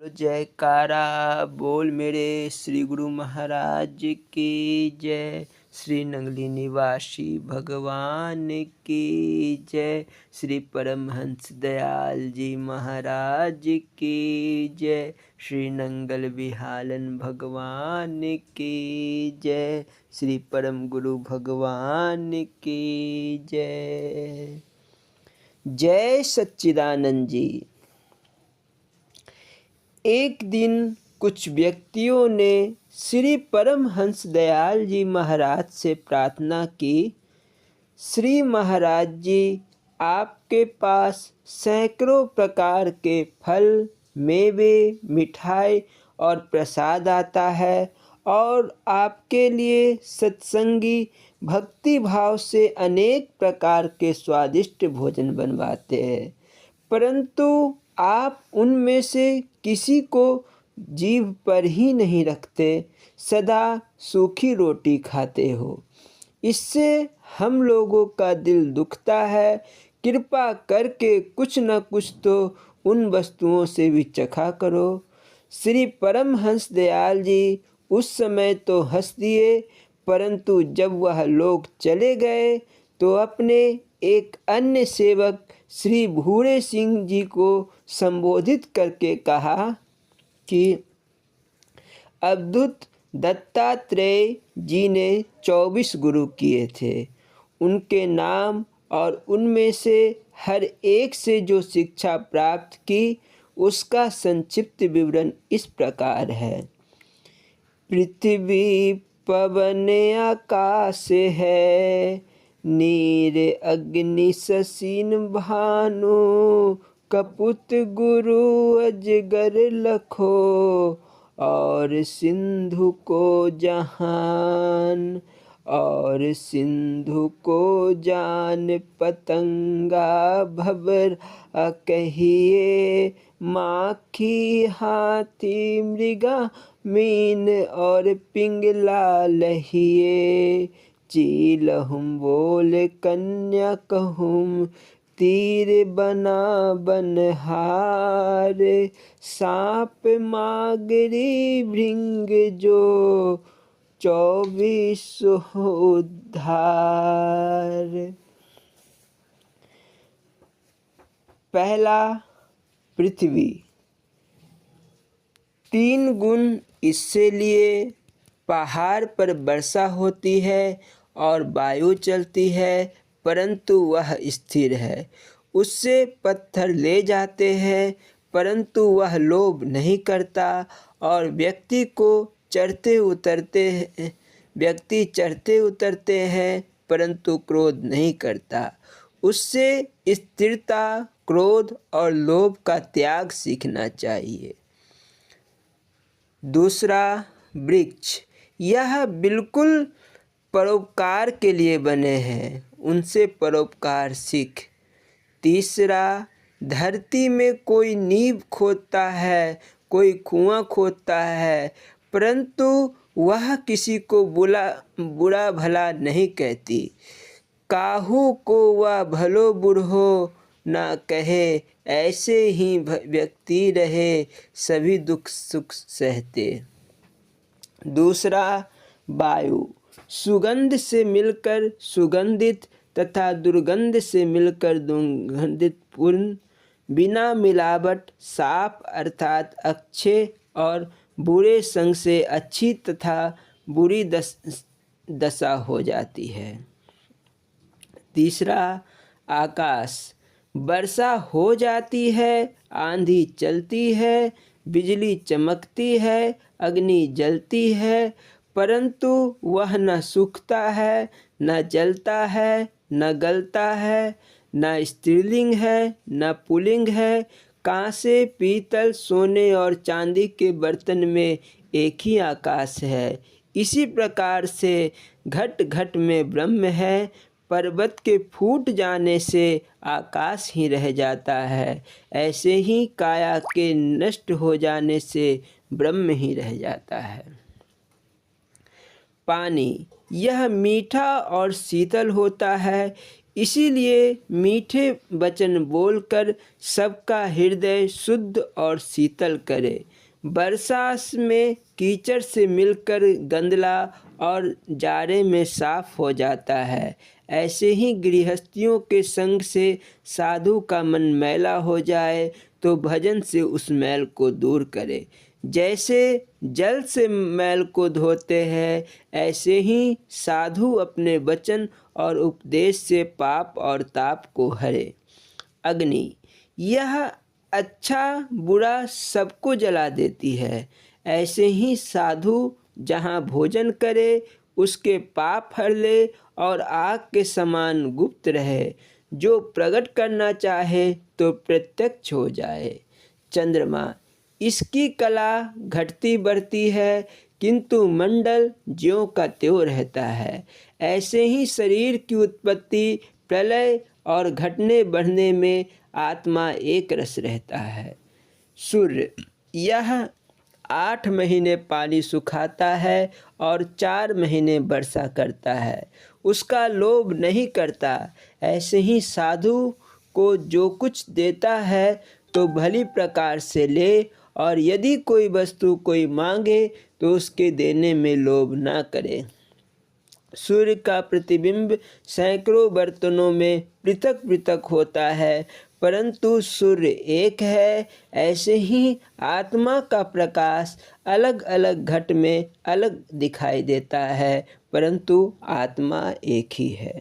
बोलो जयकारा बोल मेरे श्री गुरु महाराज की जय। श्री नंगली निवासी भगवान की जय। श्री परमहंस दयाल जी महाराज की जय। श्री नंगल बिहालन भगवान की जय। श्री परम गुरु भगवान की जय। जय सच्चिदानंद जी। एक दिन कुछ व्यक्तियों ने श्री परमहंस दयाल जी महाराज से प्रार्थना की, श्री महाराज जी, आपके पास सैकड़ों प्रकार के फल, मेवे, मिठाई और प्रसाद आता है और आपके लिए सत्संगी भक्ति भाव से अनेक प्रकार के स्वादिष्ट भोजन बनवाते हैं, परंतु आप उनमें से किसी को जीभ पर ही नहीं रखते, सदा सूखी रोटी खाते हो। इससे हम लोगों का दिल दुखता है। कृपा करके कुछ न कुछ तो उन वस्तुओं से भी चखा करो। श्री परमहंस दयाल जी उस समय तो हंस दिए, परंतु जब वह लोग चले गए तो अपने एक अन्य सेवक श्री भूरे सिंह जी को संबोधित करके कहा कि अवधूत दत्तात्रेय जी ने 24 गुरु किए थे। उनके नाम और उनमें से हर एक से जो शिक्षा प्राप्त की उसका संक्षिप्त विवरण इस प्रकार है। पृथ्वी पवन आकाश है, नीर अग्नि शशीन भानु, कपूत गुरु अजगर लखो, और सिंधु को जहान, और सिंधु को जान पतंगा भवर कहिए, माखी हाथी मृगा मीन और पिंगला लहिए, चीलहुम बोल कन्या कहूम, तीर बना बनहार, सांप मागरी भृंग जो 24 उद्धार। पहला, पृथ्वी। 3 गुण इससे लिए पहाड़ पर वर्षा होती है और वायु चलती है, परंतु वह स्थिर है। उससे पत्थर ले जाते हैं, परंतु वह लोभ नहीं करता, और व्यक्ति चढ़ते उतरते हैं, परंतु क्रोध नहीं करता। उससे स्थिरता, क्रोध और लोभ का त्याग सीखना चाहिए। दूसरा, वृक्ष। यह बिल्कुल परोपकार के लिए बने हैं, उनसे परोपकार सीख। तीसरा, धरती में कोई नींव खोदता है, कोई कुआं खोदता है, परंतु वह किसी को बुरा भला नहीं कहती। काहू को वह भलो बुढ़ो ना कहे, ऐसे ही व्यक्ति रहे सभी दुख सुख सहते। दूसरा, वायु। सुगंध से मिलकर सुगंधित तथा दुर्गंध से मिलकर दुर्गंधित पूर्ण, बिना मिलावट, साफ अर्थात अच्छे और बुरे संग से अच्छी तथा बुरी दशा हो जाती है। तीसरा, आकाश। वर्षा हो जाती है, आंधी चलती है, बिजली चमकती है, अग्नि जलती है, परंतु वह न सूखता है, न जलता है, न गलता है, न स्त्रीलिंग है, न पुल्लिंग है। कांसे, पीतल, सोने और चांदी के बर्तन में एक ही आकाश है। इसी प्रकार से घट घट में ब्रह्म है। पर्वत के फूट जाने से आकाश ही रह जाता है, ऐसे ही काया के नष्ट हो जाने से ब्रह्म ही रह जाता है। पानी। यह मीठा और शीतल होता है, इसीलिए मीठे वचन बोलकर सबका हृदय शुद्ध और शीतल करे। वर्षा में कीचड़ से मिलकर गंदला और जाड़े में साफ हो जाता है, ऐसे ही गृहस्थियों के संग से साधु का मन मैला हो जाए तो भजन से उस मैल को दूर करे। जैसे जल से मैल को धोते हैं, ऐसे ही साधु अपने वचन और उपदेश से पाप और ताप को हरे। अग्नि, यह अच्छा बुरा सबको जला देती है। ऐसे ही साधु जहाँ भोजन करे उसके पाप हर ले और आग के समान गुप्त रहे। जो प्रकट करना चाहे तो प्रत्यक्ष हो जाए। चंद्रमा, इसकी कला घटती बढ़ती है किंतु मंडल ज्यों का त्यों रहता है। ऐसे ही शरीर की उत्पत्ति, प्रलय और घटने बढ़ने में आत्मा एक रस रहता है। सूर्य, यह 8 महीने पानी सुखाता है और 4 महीने वर्षा करता है, उसका लोभ नहीं करता। ऐसे ही साधु को जो कुछ देता है तो भली प्रकार से ले, और यदि कोई वस्तु कोई मांगे तो उसके देने में लोभ ना करे। सूर्य का प्रतिबिंब सैकड़ों बर्तनों में पृथक पृथक होता है, परंतु सूर्य एक है। ऐसे ही आत्मा का प्रकाश अलग अलग घट में अलग दिखाई देता है, परंतु आत्मा एक ही है।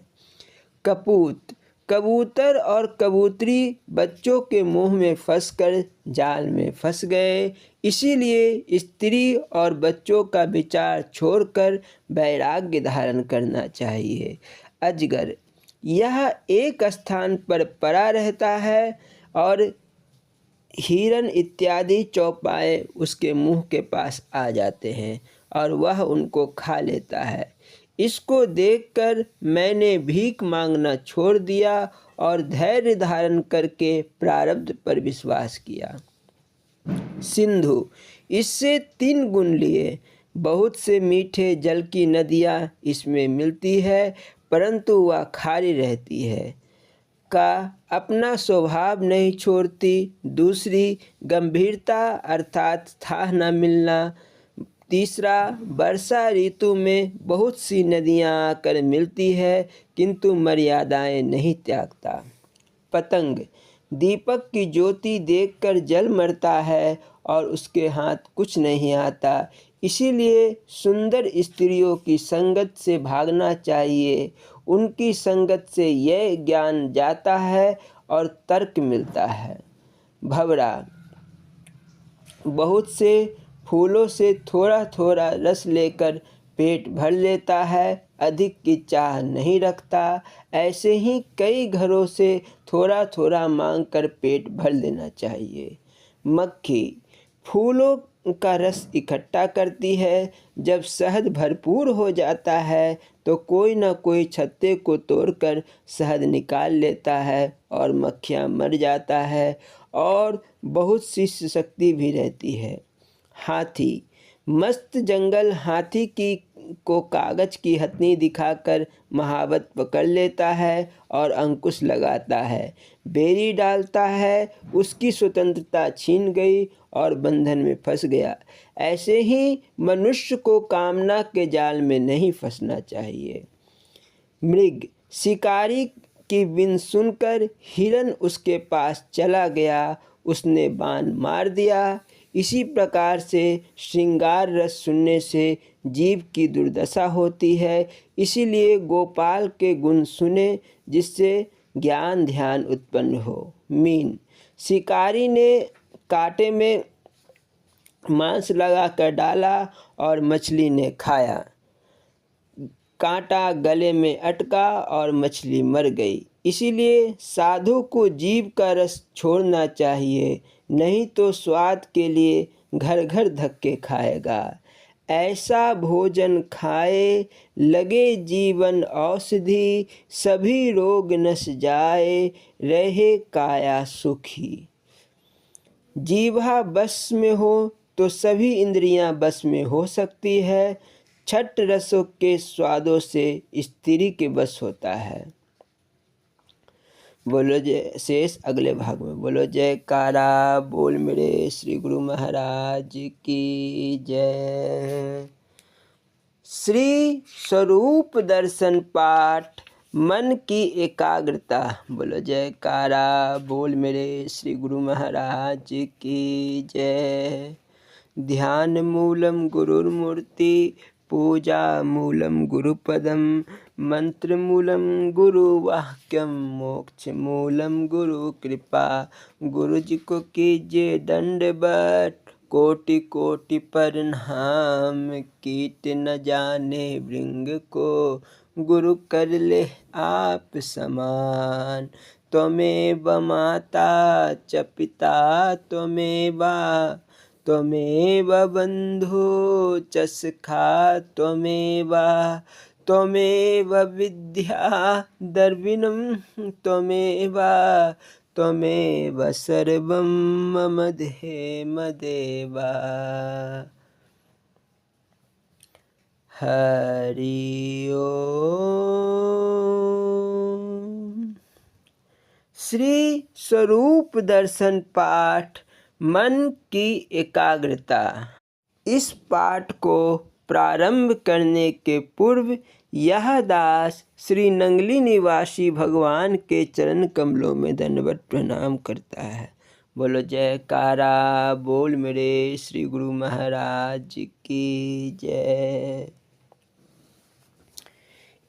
कपूत, कबूतर और कबूतरी बच्चों के मुंह में फंसकर जाल में फंस गए, इसीलिए स्त्री और बच्चों का विचार छोड़कर वैराग्य धारण करना चाहिए। अजगर, यह एक स्थान पर पड़ा रहता है और हिरन इत्यादि चौपाए उसके मुंह के पास आ जाते हैं और वह उनको खा लेता है। इसको देखकर मैंने भीख मांगना छोड़ दिया और धैर्य धारण करके प्रारब्ध पर विश्वास किया। सिंधु, इससे 3 गुण लिए। बहुत से मीठे जल की नदियाँ इसमें मिलती है, परंतु वह खारी रहती है। का अपना स्वभाव नहीं छोड़ती। दूसरी, गंभीरता अर्थात था न मिलना। तीसरा, वर्षा ऋतु में बहुत सी नदियाँ आकर मिलती है किंतु मर्यादाएं नहीं त्यागता। पतंग, दीपक की ज्योति देखकर जल मरता है और उसके हाथ कुछ नहीं आता, इसीलिए सुंदर स्त्रियों की संगत से भागना चाहिए। उनकी संगत से यह ज्ञान जाता है और तर्क मिलता है। भंवरा, बहुत से फूलों से थोड़ा थोड़ा रस लेकर पेट भर लेता है, अधिक की चाह नहीं रखता। ऐसे ही कई घरों से थोड़ा थोड़ा मांगकर पेट भर लेना चाहिए। मक्खी फूलों का रस इकट्ठा करती है। जब शहद भरपूर हो जाता है तो कोई न कोई छत्ते को तोड़कर शहद निकाल लेता है और मक्खियाँ मर जाता है और बहुत सी शक्ति भी रहती है। हाथी, मस्त जंगल हाथी की को कागज की हथनी दिखाकर महावत पकड़ लेता है और अंकुश लगाता है, बेरी डालता है, उसकी स्वतंत्रता छीन गई और बंधन में फंस गया। ऐसे ही मनुष्य को कामना के जाल में नहीं फंसना चाहिए। मृग, शिकारी की बिन सुनकर हिरन उसके पास चला गया, उसने बाण मार दिया। इसी प्रकार से श्रृंगार रस सुनने से जीव की दुर्दशा होती है, इसीलिए गोपाल के गुण सुने जिससे ज्ञान ध्यान उत्पन्न हो। मीन, शिकारी ने कांटे में मांस लगाकर डाला और मछली ने खाया, कांटा गले में अटका और मछली मर गई। इसीलिए साधु को जीव का रस छोड़ना चाहिए, नहीं तो स्वाद के लिए घर घर धक्के खाएगा। ऐसा भोजन खाए लगे जीवन औषधि, सभी रोग नस जाए रहे काया सुखी। जीवा बस में हो तो सभी इंद्रियां बस में हो सकती है। 6 रसों के स्वादों से स्त्री के बस होता है। बोलो जय शेष अगले भाग में। बोलो जयकारा बोल मेरे श्री गुरु महाराज की जय। श्री स्वरूप दर्शन पाठ मन की एकाग्रता। बोलो जयकारा बोल मेरे श्री गुरु महाराज की जय। ध्यान मूलम गुरुर्मूर्ति पूजा मूलम गुरुपदम मंत्र मूलम गुरुवाक्यम मोक्ष मूलम गुरु कृपा। गुरु जी को कीजिए दंडवत कोटि कोटि प्रणाम। कीट न जाने भृंग को गुरु कर ले आप समान। त्वमेव माता च पिता त्वमेव बंधु च सखा त्वमेव विद्या द्रविणं त्वमेव सर्वं मम देव। हरि ओम। श्री स्वरूप दर्शन पाठ मन की एकाग्रता। इस पाठ को प्रारंभ करने के पूर्व यह दास श्री नंगली निवासी भगवान के चरण कमलों में दंडवत प्रणाम करता है। बोलो जयकारा बोल मेरे श्री गुरु महाराज की जय।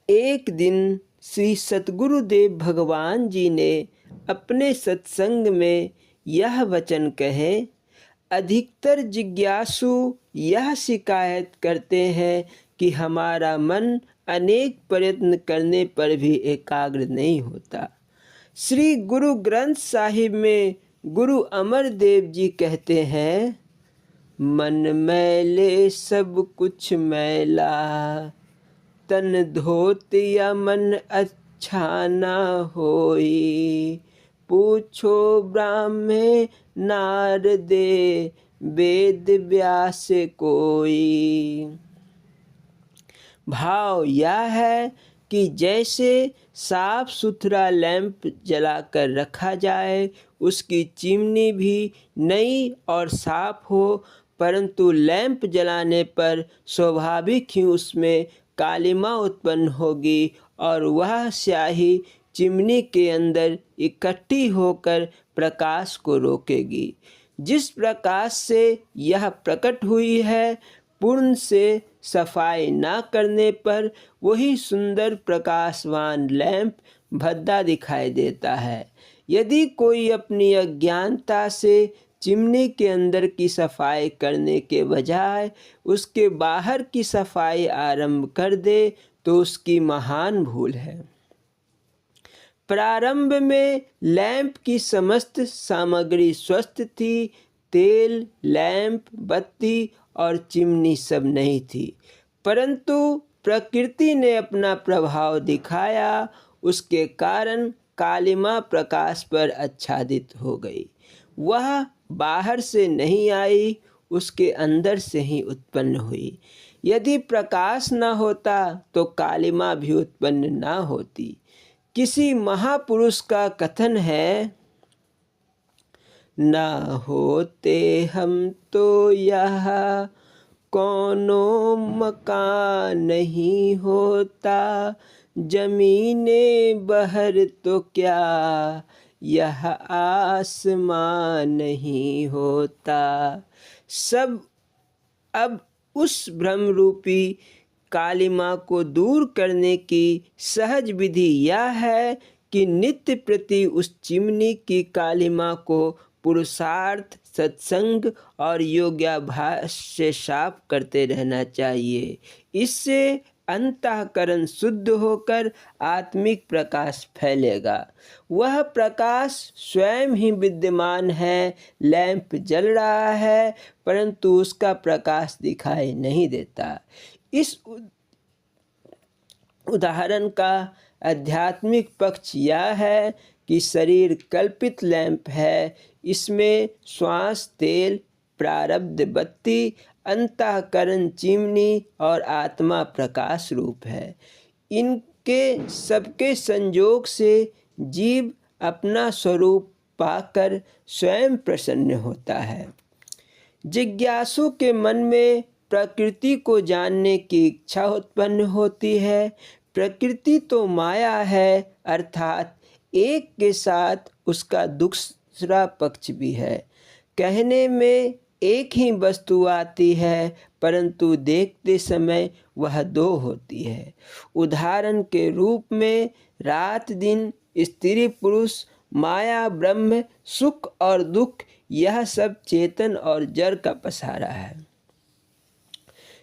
एक दिन श्री सतगुरुदेव भगवान जी ने अपने सत्संग में यह वचन कहे। अधिकतर जिज्ञासु यह शिकायत करते हैं कि हमारा मन अनेक प्रयत्न करने पर भी एकाग्र नहीं होता। श्री गुरु ग्रंथ साहिब में गुरु अमरदेव जी कहते हैं, मन मैले सब कुछ मैला, तन धोत या मन अच्छा ना होई। पूछो ब्राह्मण नारदे वेद व्यास कोई। भाव यह है कि जैसे साफ सुथरा लैंप जलाकर रखा जाए, उसकी चिमनी भी नई और साफ हो, परंतु लैंप जलाने पर स्वाभाविक ही उसमें कालिमा उत्पन्न होगी और वह स्याही चिमनी के अंदर इकट्ठी होकर प्रकाश को रोकेगी। जिस प्रकाश से यह प्रकट हुई है, पूर्ण से सफाई ना करने पर वही सुंदर प्रकाशवान लैंप भद्दा दिखाई देता है। यदि कोई अपनी अज्ञानता से चिमनी के अंदर की सफाई करने के बजाय उसके बाहर की सफाई आरंभ कर दे तो उसकी महान भूल है। प्रारंभ में लैंप की समस्त सामग्री स्वस्थ थी। तेल, लैंप, बत्ती और चिमनी सब नहीं थी, परंतु प्रकृति ने अपना प्रभाव दिखाया। उसके कारण कालिमा प्रकाश पर आच्छादित हो गई। वह बाहर से नहीं आई, उसके अंदर से ही उत्पन्न हुई। यदि प्रकाश न होता तो कालिमा भी उत्पन्न न होती। किसी महापुरुष का कथन है, ना होते हम तो यह कौनो मकान नहीं होता। जमीने बहर तो क्या यह आसमान नहीं होता। सब अब उस भ्रम रूपी कालिमा को दूर करने की सहज विधि यह है कि नित्य प्रति उस चिमनी की कालिमा को पुरुषार्थ, सत्संग और योगाभ्यास से साफ करते रहना चाहिए। इससे अंतःकरण शुद्ध होकर आत्मिक प्रकाश फैलेगा। वह प्रकाश स्वयं ही विद्यमान है। लैंप जल रहा है परंतु उसका प्रकाश दिखाई नहीं देता। इस उदाहरण का आध्यात्मिक पक्ष यह है कि शरीर कल्पित लैंप है। इसमें श्वास तेल, प्रारब्ध बत्ती, अंतःकरण चिमनी और आत्मा प्रकाश रूप है। इनके सबके संयोग से जीव अपना स्वरूप पाकर स्वयं प्रसन्न होता है। जिज्ञासु के मन में प्रकृति को जानने की इच्छा उत्पन्न होती है। प्रकृति तो माया है, अर्थात एक के साथ उसका दूसरा पक्ष भी है। कहने में एक ही वस्तु आती है, परंतु देखते समय वह दो होती है। उदाहरण के रूप में रात दिन, स्त्री पुरुष, माया ब्रह्म, सुख और दुख, यह सब चेतन और जड़ का पसारा है।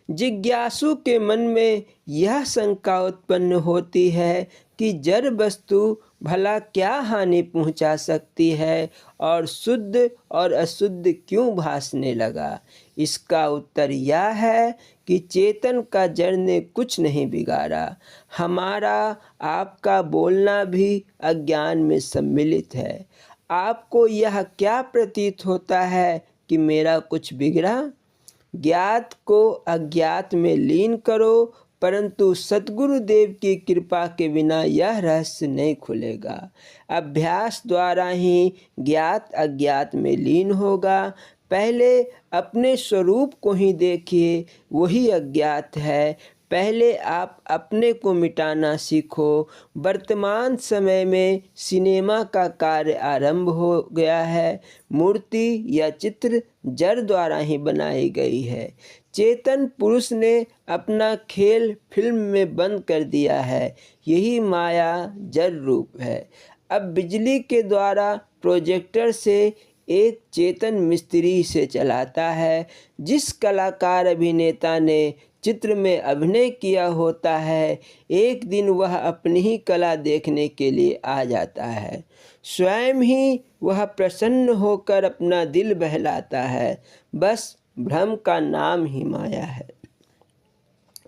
जिज्ञासु के मन में यह शंका उत्पन्न होती है कि जड़ वस्तु भला क्या हानि पहुंचा सकती है और शुद्ध और अशुद्ध क्यों भासने लगा। इसका उत्तर यह है कि चेतन का जड़ ने कुछ नहीं बिगाड़ा। हमारा आपका बोलना भी अज्ञान में सम्मिलित है। आपको यह क्या प्रतीत होता है कि मेरा कुछ बिगड़ा? ज्ञात को अज्ञात में लीन करो, परंतु सतगुरु देव की कृपा के बिना यह रहस्य नहीं खुलेगा। अभ्यास द्वारा ही ज्ञात अज्ञात में लीन होगा। पहले अपने स्वरूप को ही देखिए, वही अज्ञात है। पहले आप अपने को मिटाना सीखो। वर्तमान समय में सिनेमा का कार्य आरंभ हो गया है। मूर्ति या चित्र जड़ द्वारा ही बनाई गई है। चेतन पुरुष ने अपना खेल फिल्म में बंद कर दिया है। यही माया जड़ रूप है। अब बिजली के द्वारा प्रोजेक्टर से एक चेतन मिस्त्री से चलाता है। जिस कलाकार अभिनेता ने चित्र में अभिनय किया होता है, एक दिन वह अपनी ही कला देखने के लिए आ जाता है। स्वयं ही वह प्रसन्न होकर अपना दिल बहलाता है। बस भ्रम का नाम ही माया है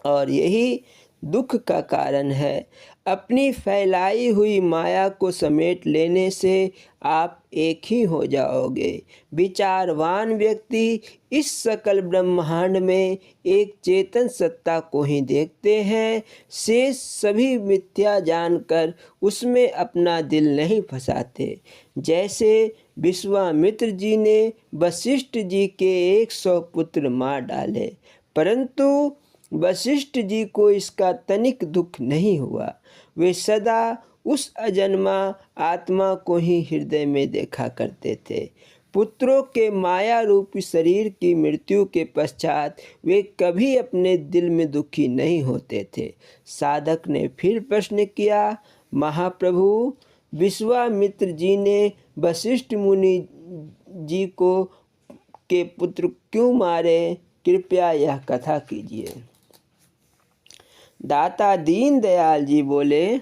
और यही दुख का कारण है। अपनी फैलाई हुई माया को समेट लेने से आप एक ही हो जाओगे। विचारवान व्यक्ति इस सकल ब्रह्मांड में एक चेतन सत्ता को ही देखते हैं। शेष सभी मिथ्या जानकर उसमें अपना दिल नहीं फंसाते। जैसे विश्वामित्र जी ने वशिष्ठ जी के 100 पुत्र मार डाले, परंतु वशिष्ठ जी को इसका तनिक दुख नहीं हुआ। वे सदा उस अजन्मा आत्मा को ही हृदय में देखा करते थे। पुत्रों के माया रूपी शरीर की मृत्यु के पश्चात वे कभी अपने दिल में दुखी नहीं होते थे। साधक ने फिर प्रश्न किया, महाप्रभु, विश्वामित्र जी ने वशिष्ठ मुनि जी को के पुत्र क्यों मारे? कृपया यह कथा कीजिए। दाता दीन दयाल जी बोले,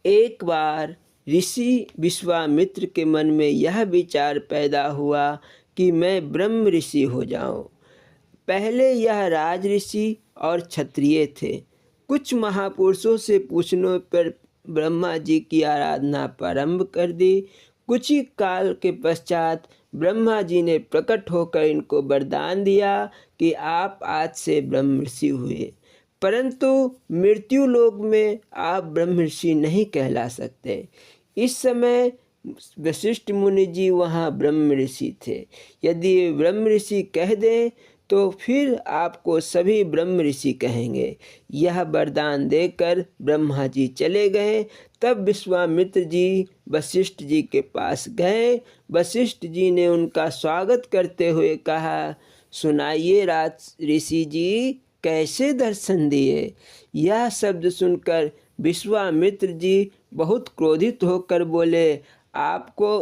एक बार ऋषि विश्वामित्र के मन में यह विचार पैदा हुआ कि मैं ब्रह्म ऋषि हो जाऊं। पहले यह राज ऋषि और क्षत्रिय थे। कुछ महापुरुषों से पूछने पर ब्रह्मा जी की आराधना प्रारंभ कर दी। कुछ ही काल के पश्चात ब्रह्मा जी ने प्रकट होकर इनको वरदान दिया कि आप आज से ब्रह्म ऋषि हुए, परंतु मृत्यु लोक में आप ब्रह्म ऋषि नहीं कहला सकते। इस समय वशिष्ठ मुनि जी वहाँ ब्रह्म ऋषि थे। यदि ब्रह्म ऋषि कह दें तो फिर आपको सभी ब्रह्म ऋषि कहेंगे। यह वरदान देकर ब्रह्मा जी चले गए। तब विश्वामित्र जी वशिष्ठ जी के पास गए। वशिष्ठ जी ने उनका स्वागत करते हुए कहा, सुनाइए राज ऋषि जी, कैसे दर्शन दिए? यह शब्द सुनकर विश्वामित्र जी बहुत क्रोधित होकर बोले, आपको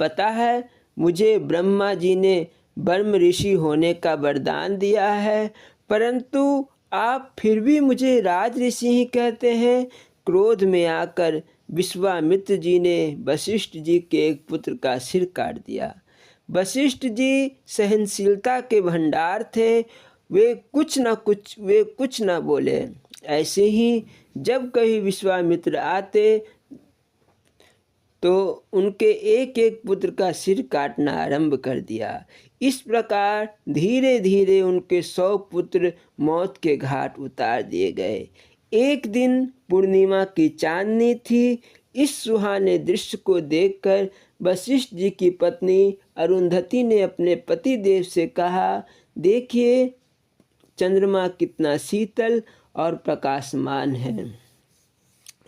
पता है मुझे ब्रह्मा जी ने ब्रह्म ऋषि होने का वरदान दिया है, परंतु आप फिर भी मुझे राज ऋषि ही कहते हैं। क्रोध में आकर विश्वामित्र जी ने वशिष्ठ जी के एक पुत्र का सिर काट दिया। वशिष्ठ जी सहनशीलता के भंडार थे। वे कुछ न बोले। ऐसे ही जब कभी विश्वामित्र आते तो उनके एक एक पुत्र का सिर काटना आरंभ कर दिया। इस प्रकार धीरे धीरे उनके 100 पुत्र मौत के घाट उतार दिए गए। एक दिन पूर्णिमा की चांदनी थी। इस सुहाने दृश्य को देखकर वशिष्ठ जी की पत्नी अरुंधति ने अपने पति देव से कहा, देखिए चंद्रमा कितना शीतल और प्रकाशमान है।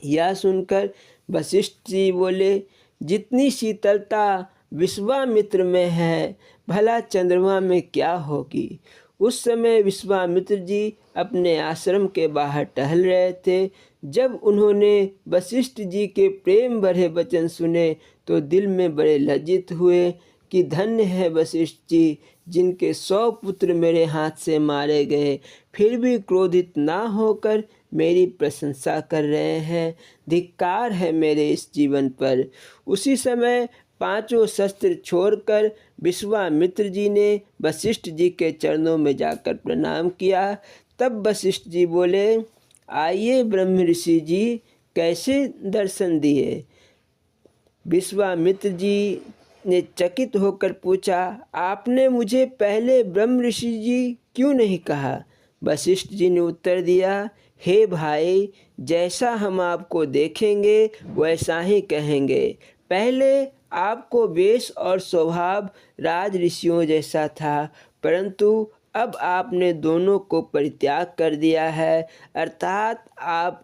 यह सुनकर वशिष्ठ जी बोले, जितनी शीतलता विश्वामित्र में है, भला चंद्रमा में क्या होगी। उस समय विश्वामित्र जी अपने आश्रम के बाहर टहल रहे थे। जब उन्होंने वशिष्ठ जी के प्रेम भरे वचन सुने तो दिल में बड़े लज्जित हुए कि धन्य है वशिष्ठ जी, जिनके 100 पुत्र मेरे हाथ से मारे गए, फिर भी क्रोधित ना होकर मेरी प्रशंसा कर रहे हैं। धिक्कार है मेरे इस जीवन पर। उसी समय 5 शस्त्र छोड़कर विश्वामित्र जी ने वशिष्ठ जी के चरणों में जाकर प्रणाम किया। तब वशिष्ठ जी बोले, आइए ब्रह्म ऋषि जी, कैसे दर्शन दिए। विश्वामित्र जी ने चकित होकर पूछा, आपने मुझे पहले ब्रह्म ऋषि जी क्यों नहीं कहा। वशिष्ठ जी ने उत्तर दिया, हे भाई, जैसा हम आपको देखेंगे वैसा ही कहेंगे। पहले आपको वेश और स्वभाव राज ऋषियों जैसा था, परंतु अब आपने दोनों को परित्याग कर दिया है, अर्थात आप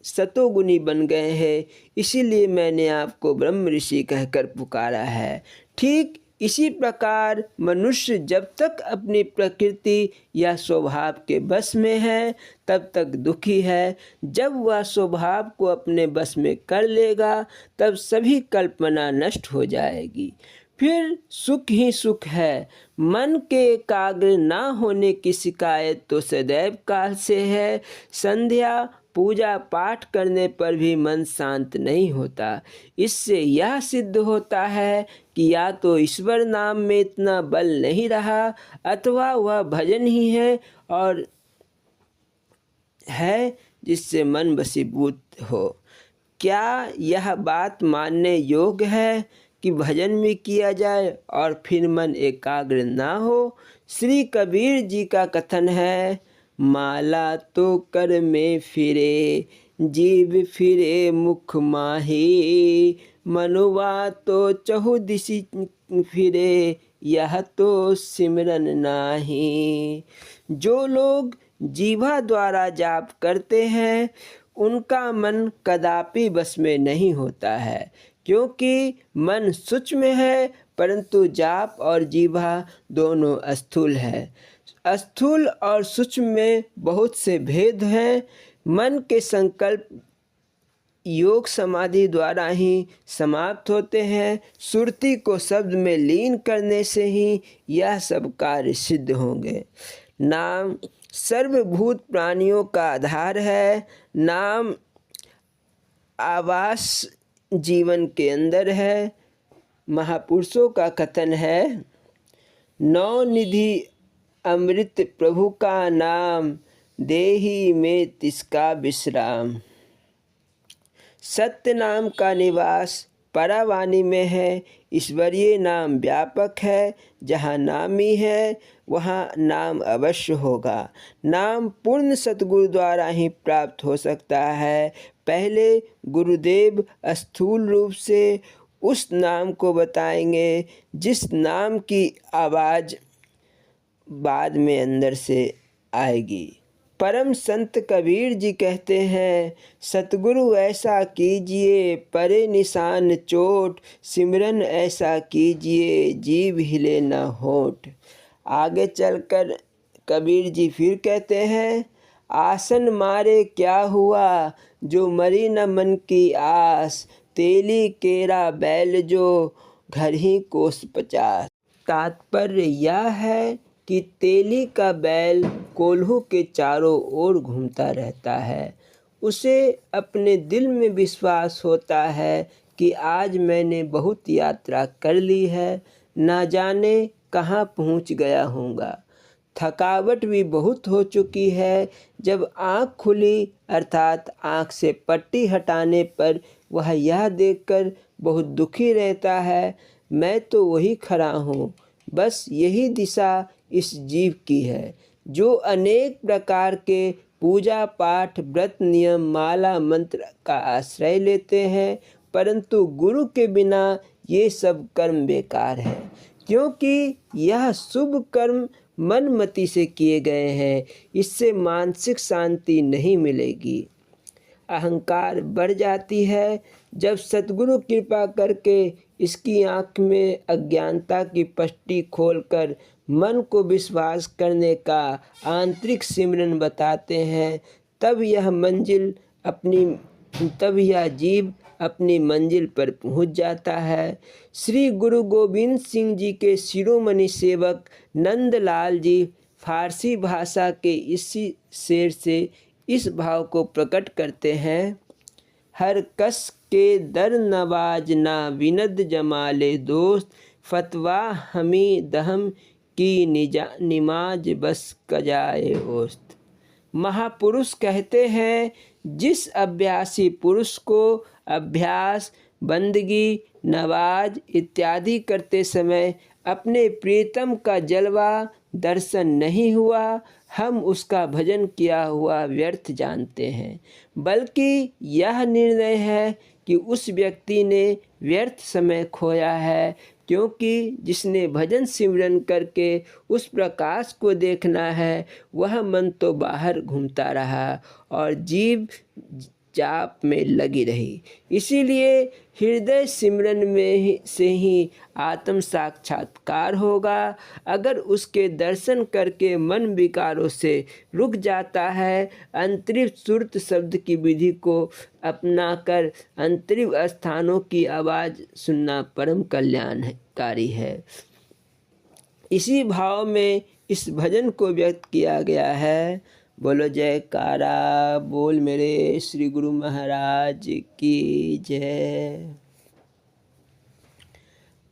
सतोगुणी बन गए हैं। इसीलिए मैंने आपको ब्रह्म ऋषि कहकर पुकारा है। ठीक इसी प्रकार मनुष्य जब तक अपनी प्रकृति या स्वभाव के बस में है तब तक दुखी है। जब वह स्वभाव को अपने बस में कर लेगा तब सभी कल्पना नष्ट हो जाएगी, फिर सुख ही सुख है। मन के एकाग्र ना होने की शिकायत तो सदैव काल से है। संध्या पूजा पाठ करने पर भी मन शांत नहीं होता। इससे यह सिद्ध होता है कि या तो ईश्वर नाम में इतना बल नहीं रहा, अथवा वह भजन ही है और है जिससे मन वशीभूत हो। क्या यह बात मानने योग्य है कि भजन भी किया जाए और फिर मन एकाग्र ना हो। श्री कबीर जी का कथन है, माला तो कर में फिरे, जीव फिरे मुख माही, मनुआ तो चहुदिशि फिरे, यह तो सिमरन नाही। जो लोग जीवा द्वारा जाप करते हैं उनका मन कदापि बस में नहीं होता है, क्योंकि मन सूक्ष्म है, परंतु जाप और जीवा दोनों स्थूल है। स्थूल और सूक्ष्म में बहुत से भेद हैं। मन के संकल्प योग समाधि द्वारा ही समाप्त होते हैं। सुरती को शब्द में लीन करने से ही यह सब कार्य सिद्ध होंगे। नाम सर्वभूत प्राणियों का आधार है। नाम आवास जीवन के अंदर है। महापुरुषों का कथन है, नौ निधि अमृत प्रभु का नाम, देही में तिसका विश्राम। सत्य नाम का निवास परावाणी में है। ईश्वरीय नाम व्यापक है। जहाँ नामी है वहाँ नाम अवश्य होगा। नाम पूर्ण सतगुरु द्वारा ही प्राप्त हो सकता है। पहले गुरुदेव स्थूल रूप से उस नाम को बताएंगे जिस नाम की आवाज़ बाद में अंदर से आएगी। परम संत कबीर जी कहते हैं, सतगुरु ऐसा कीजिए परे निशान चोट, सिमरन ऐसा कीजिए जीव हिले न होठ। आगे चलकर कबीर जी फिर कहते हैं, आसन मारे क्या हुआ जो मरी न मन की आस, तेली केरा बैल जो घर ही कोस 50। तात्पर्य यह है कि तेली का बैल कोल्हू के चारों ओर घूमता रहता है। उसे अपने दिल में विश्वास होता है कि आज मैंने बहुत यात्रा कर ली है, ना जाने कहाँ पहुँच गया हूँगा। थकावट भी बहुत हो चुकी है। जब आँख खुली अर्थात आँख से पट्टी हटाने पर वह यह देखकर बहुत दुखी रहता है, मैं तो वही खड़ा हूँ, बस यही दिशा इस जीव की है जो अनेक प्रकार के पूजा पाठ व्रत नियम माला मंत्र का आश्रय लेते हैं, परंतु गुरु के बिना ये सब कर्म बेकार है, क्योंकि यह शुभ कर्म मनमति से किए गए हैं। इससे मानसिक शांति नहीं मिलेगी, अहंकार बढ़ जाती है। जब सतगुरु कृपा करके इसकी आँख में अज्ञानता की पट्टी खोलकर मन को विश्वास करने का आंतरिक सिमरन बताते हैं, तब यह जीव अपनी मंजिल पर पहुंच जाता है। श्री गुरु गोविंद सिंह जी के शिरोमणि सेवक नंदलाल जी फारसी भाषा के इसी शेर से इस भाव को प्रकट करते हैं। हर कस के दर नवाज ना विनद जमाले दोस्त, फतवा हमी दहम की निमाज बस कजाए ओस्त। महापुरुष कहते हैं, जिस अभ्यासी पुरुष को अभ्यास, बंदगी, नवाज इत्यादि करते समय अपने प्रीतम का जलवा दर्शन नहीं हुआ, हम उसका भजन किया हुआ व्यर्थ जानते हैं। बल्कि यह निर्णय है कि उस व्यक्ति ने व्यर्थ समय खोया है, क्योंकि जिसने भजन सिमरन करके उस प्रकाश को देखना है, वह मन तो बाहर घूमता रहा और जीव जाप में लगी रही। इसीलिए हृदय सिमरन से ही आत्म साक्षात्कार होगा। अगर उसके दर्शन करके मन विकारों से रुक जाता है, अंतरिव सुरत शब्द की विधि को अपनाकर अंतरिव स्थानों की आवाज़ सुनना परम कल्याणकारी है। इसी भाव में इस भजन को व्यक्त किया गया है। बोलो जयकारा, बोल मेरे श्री गुरु महाराज की जय।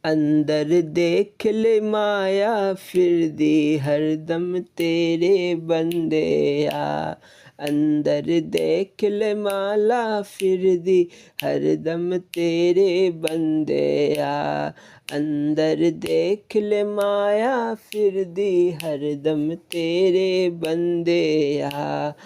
अंदर देख ले माया फिर दी हरदम तेरे बंदे आ, अंदर देख ले माला फिर दी हरदम तेरे बंदे आ, अंदर देख ले माया फिर दी हरदम तेरे बंदे आ,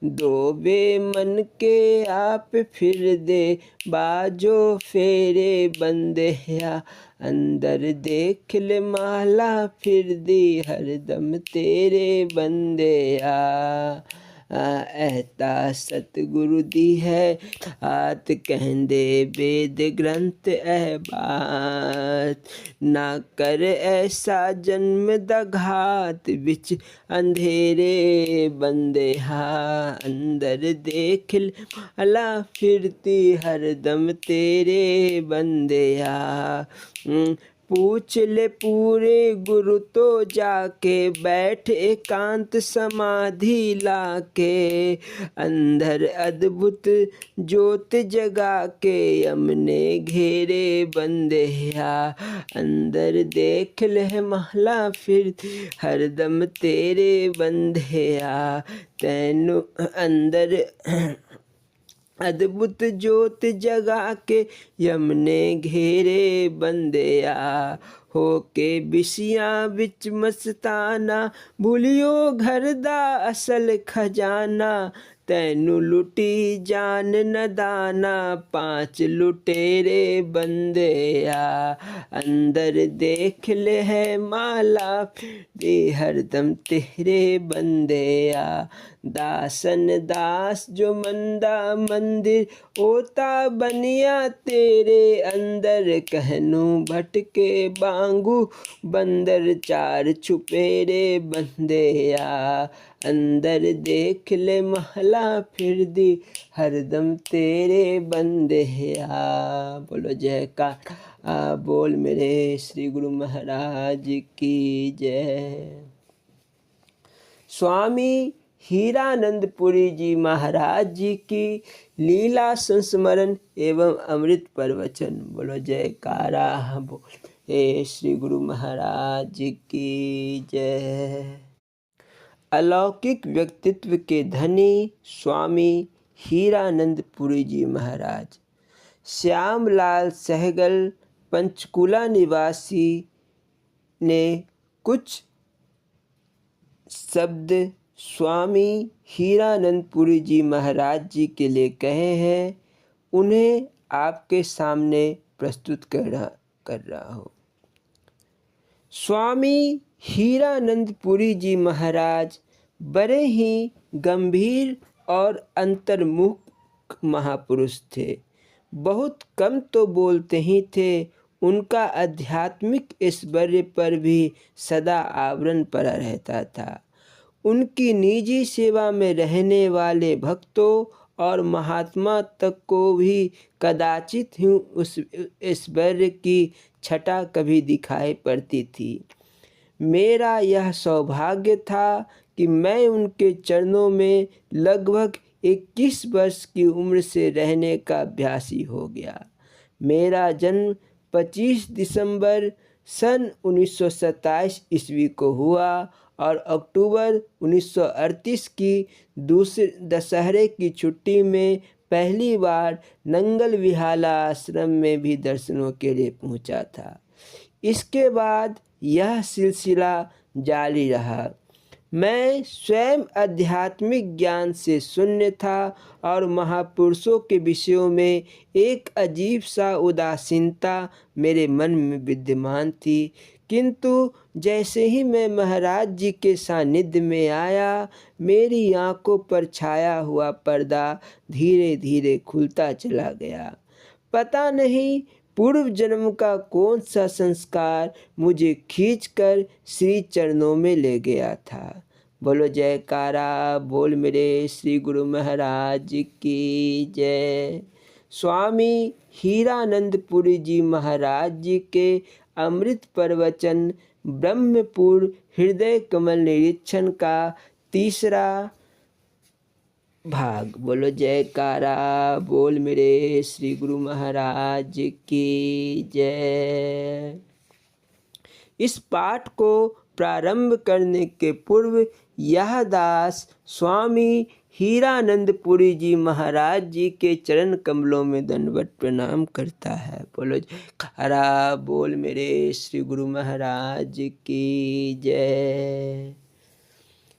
डोबे मन के आप फिर दे बाजो फेरे बंदे आ, अंदर देख ले माला फिर दी हरदम तेरे बंदे आ। ऐता सतगुरु दी है आत कहंदे वेद ग्रंथ ऐ बात, ना कर ऐसा जन्म दघात बिच अंधेरे बंदे हा, अंदर देख माला फिरती हरदम तेरे बंदे आ। पूछ ले पूरे गुरु तो जाके बैठ एकांत समाधि लाके, अंदर अद्भुत ज्योत जगा के हमने घेरे बंदे आ, अंदर देख ले महला फिर हरदम तेरे बंदे आ, तैनु अंदर अद्भुत ज्योत जगा के यमने घेरे बंदे आ, होके बिशियाँ बिच मस्ताना भूलियो घर दा असल खजाना, तैनू लुटी जान न दाना पांच लुटेरे बंदे आ, अंदर देख ले है माला दे हरदम तेरे बंदे आ, दासन दास जो मंदा मंदिर ओता बनिया तेरे अंदर, कहनू भटके बांगू बंदर चार छुपेरे बंदे आ, अंदर देख ले महला फिर दी हरदम तेरे बंदे आ। बोलो जयकार, बोल मेरे श्री गुरु महाराज की जय। स्वामी हीरानंदपुरी जी महाराज जी की लीला संस्मरण एवं अमृत प्रवचन। बोलो जयकारा, बोल हे श्री गुरु महाराज की जय। अलौकिक व्यक्तित्व के धनी स्वामी हीरानंदपुरी जी महाराज श्यामलाल सहगल पंचकुला निवासी ने कुछ शब्द स्वामी हीरानंदपुरी जी महाराज जी के लिए कहे हैं, उन्हें आपके सामने प्रस्तुत कर रहा हूँ। स्वामी हीरानंदपुरी जी महाराज बड़े ही गंभीर और अंतर्मुख महापुरुष थे। बहुत कम तो बोलते ही थे, उनका आध्यात्मिक ऐश्वर्य पर भी सदा आवरण पड़ा रहता था। उनकी निजी सेवा में रहने वाले भक्तों और महात्मा तक को भी कदाचित ही उस ऐश्वर्य की छटा कभी दिखाई पड़ती थी। मेरा यह सौभाग्य था कि मैं उनके चरणों में लगभग 21 वर्ष की उम्र से रहने का अभ्यासी हो गया। मेरा जन्म 25 दिसंबर सन 1927 ईस्वी को हुआ और अक्टूबर 1938 की दूसरे दशहरे की छुट्टी में पहली बार नंगल विहाला आश्रम में भी दर्शनों के लिए पहुंचा था। इसके बाद यह सिलसिला जारी रहा। मैं स्वयं आध्यात्मिक ज्ञान से शून्य था और महापुरुषों के विषयों में एक अजीब सा उदासीनता मेरे मन में विद्यमान थी। किंतु जैसे ही मैं महाराज जी के सानिध्य में आया, मेरी आंखों पर छाया हुआ पर्दा धीरे धीरे खुलता चला गया। पता नहीं पूर्व जन्म का कौन सा संस्कार मुझे खींचकर श्री चरणों में ले गया था। बोलो जयकारा बोल मेरे श्री गुरु महाराज की जय। स्वामी हीरानंदपुरी जी महाराज जी के अमृत प्रवचन ब्रह्मपुर हृदय कमल निरीक्षण का तीसरा भाग। बोलो जयकारा बोल मेरे श्री गुरु महाराज की जय। इस पाठ को प्रारंभ करने के पूर्व यह दास स्वामी हीरानंदपुरी जी महाराज जी के चरण कमलों में दंडवत प्रणाम करता है। बोलो जयकारा बोल मेरे श्री गुरु महाराज की जय।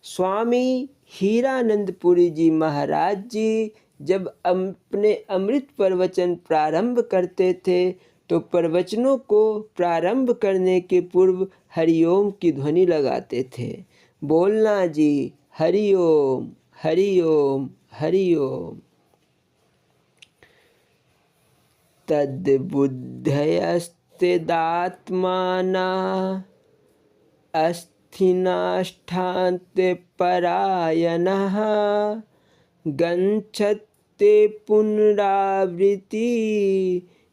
स्वामी हीरानंदपुरी जी महाराज जी जब अपने अमृत प्रवचन प्रारंभ करते थे तो प्रवचनों को प्रारंभ करने के पूर्व हरिओम की ध्वनि लगाते थे। बोलना जी, हरिओम हरिओम हरिओम। तद्बुद्धयस्तेदात्माना अस्थिनाष्ठान्त्यपरायणः गच्छन्ते पुनरावृत्ति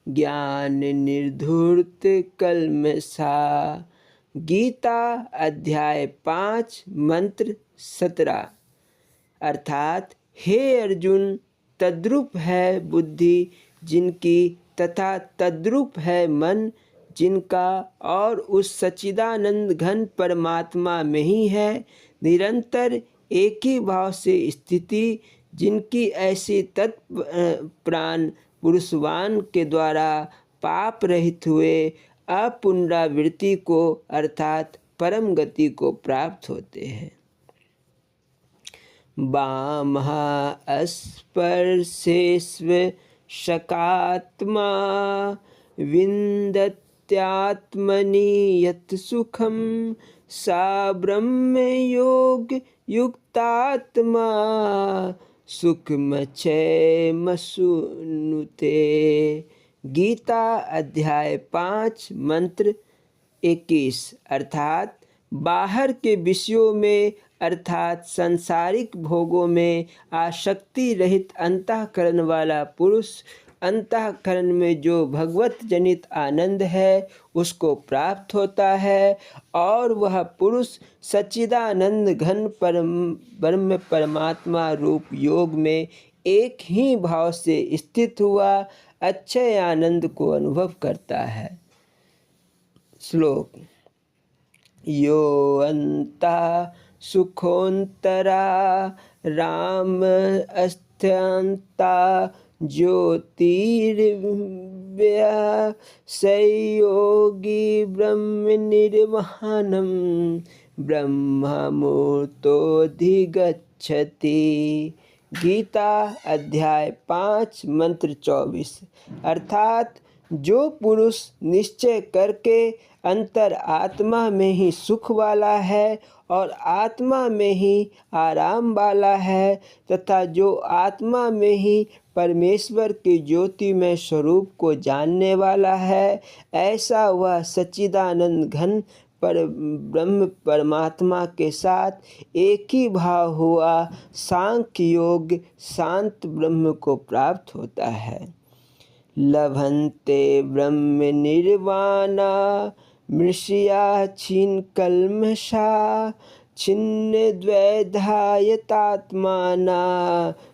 ज्ञान निर्धूर्त कल्मषा। गीता अध्याय 5 मंत्र 17। अर्थात हे अर्जुन, तद्रूप है बुद्धि जिनकी तथा तद्रूप है मन जिनका और उस सच्चिदानंद घन परमात्मा में ही है निरंतर एक ही भाव से स्थिति, जिनकी ऐसी तत्प्राण पुरुषवान के द्वारा पाप रहित हुए अपुनरावृत्ति को अर्थात परम गति को प्राप्त होते हैं। वामः स्पर्शेष्व शकात्मा विन्दत्यात्मनि यत् सुखं सा ब्रह्मयोग युक्तात्मा सुखमक्षयमश्नुते। गीता अध्याय 5 मंत्र 21। अर्थात बाहर के विषयों में अर्थात सांसारिक भोगों में आसक्ति रहित अंतःकरण वाला पुरुष अंतःकरण में जो भगवत जनित आनंद है उसको प्राप्त होता है और वह पुरुष सच्चिदानंद घन ब्रह्म परमात्मा रूप योग में एक ही भाव से स्थित हुआ अक्षय आनंद को अनुभव करता है। श्लोक। यो अंता सुखोन्तरा राम अस्थ्यंता ज्योतिर्व्या संयोगी ब्रह्म निर्वाणम ब्रह्ममुहूर्तोऽधिगच्छति। गीता अध्याय 5 मंत्र 24। अर्थात जो पुरुष निश्चय करके अंतर आत्मा में ही सुख वाला है और आत्मा में ही आराम वाला है तथा जो आत्मा में ही परमेश्वर के ज्योतिमय स्वरूप को जानने वाला है, ऐसा वह सच्चिदानंद घन पर ब्रह्म परमात्मा के साथ एक ही भाव हुआ सांख्य योग शांत ब्रह्म को प्राप्त होता है। लभन्ते ब्रह्म निर्वाणा मृषया छिन्न कल्मषा छिन्न द्वैधायतात्माना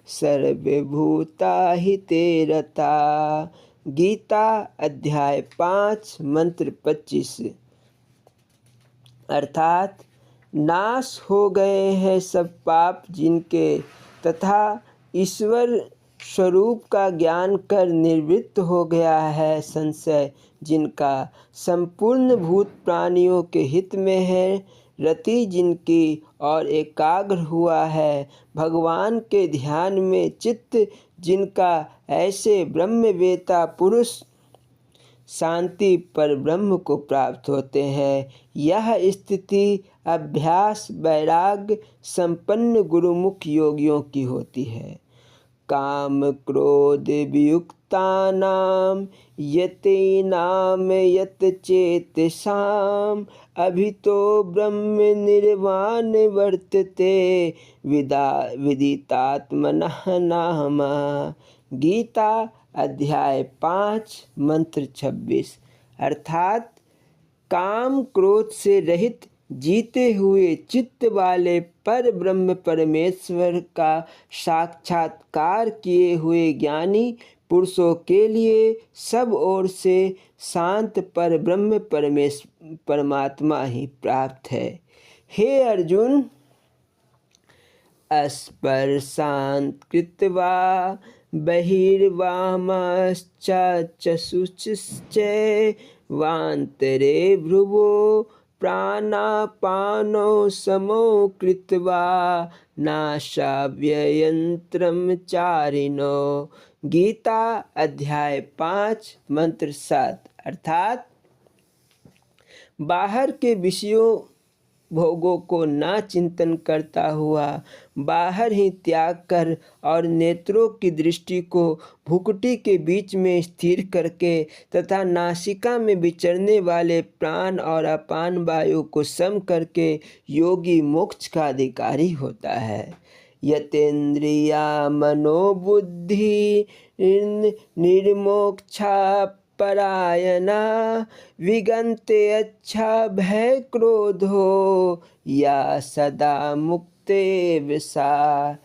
सर्वभूता हिते रता। गीता अध्याय 5 मंत्र 25। अर्थात नाश हो गए हैं सब पाप जिनके तथा ईश्वर स्वरूप का ज्ञान कर निवृत्त हो गया है संशय जिनका, संपूर्ण भूत प्राणियों के हित में है रति जिनकी और एकाग्र हुआ है भगवान के ध्यान में चित्त जिनका, ऐसे ब्रह्मवेता पुरुष शांति पर ब्रह्म को प्राप्त होते हैं। यह स्थिति अभ्यास वैराग्य संपन्न गुरुमुख योगियों की होती है। काम क्रोध वियुक्तानां यतीनां यतचेतसाम् अभितो ब्रह्म निर्वाण वर्तते विदितात्मनः नाम। गीता अध्याय 5 मंत्र 26। अर्थात काम क्रोध से रहित जीते हुए चित्त वाले पर ब्रह्म परमेश्वर का साक्षात्कार किए हुए ज्ञानी पुरुषों के लिए सब ओर से शांत पर ब्रह्म परमात्मा ही प्राप्त है। हे अर्जुन, अस्पर्शान् कृत्वा बहिर्वामश्चक्षुश्च वान्तरे भ्रुवो प्राणापानो समो कृत्वा नासाव्ययंत्रं चारिणो। गीता अध्याय 5 मंत्र 7। अर्थात बाहर के विषयों भोगों को ना चिंतन करता हुआ बाहर ही त्याग कर और नेत्रों की दृष्टि को भुकुटी के बीच में स्थिर करके तथा नासिका में विचरने वाले प्राण और अपान वायु को सम करके योगी मोक्ष का अधिकारी होता है। यतेन्द्रिया मनोबुद्धि निर्मोक्षा परायणा विगन्ते अच्छा भय क्रोधो या सदा मुक्ते विसा।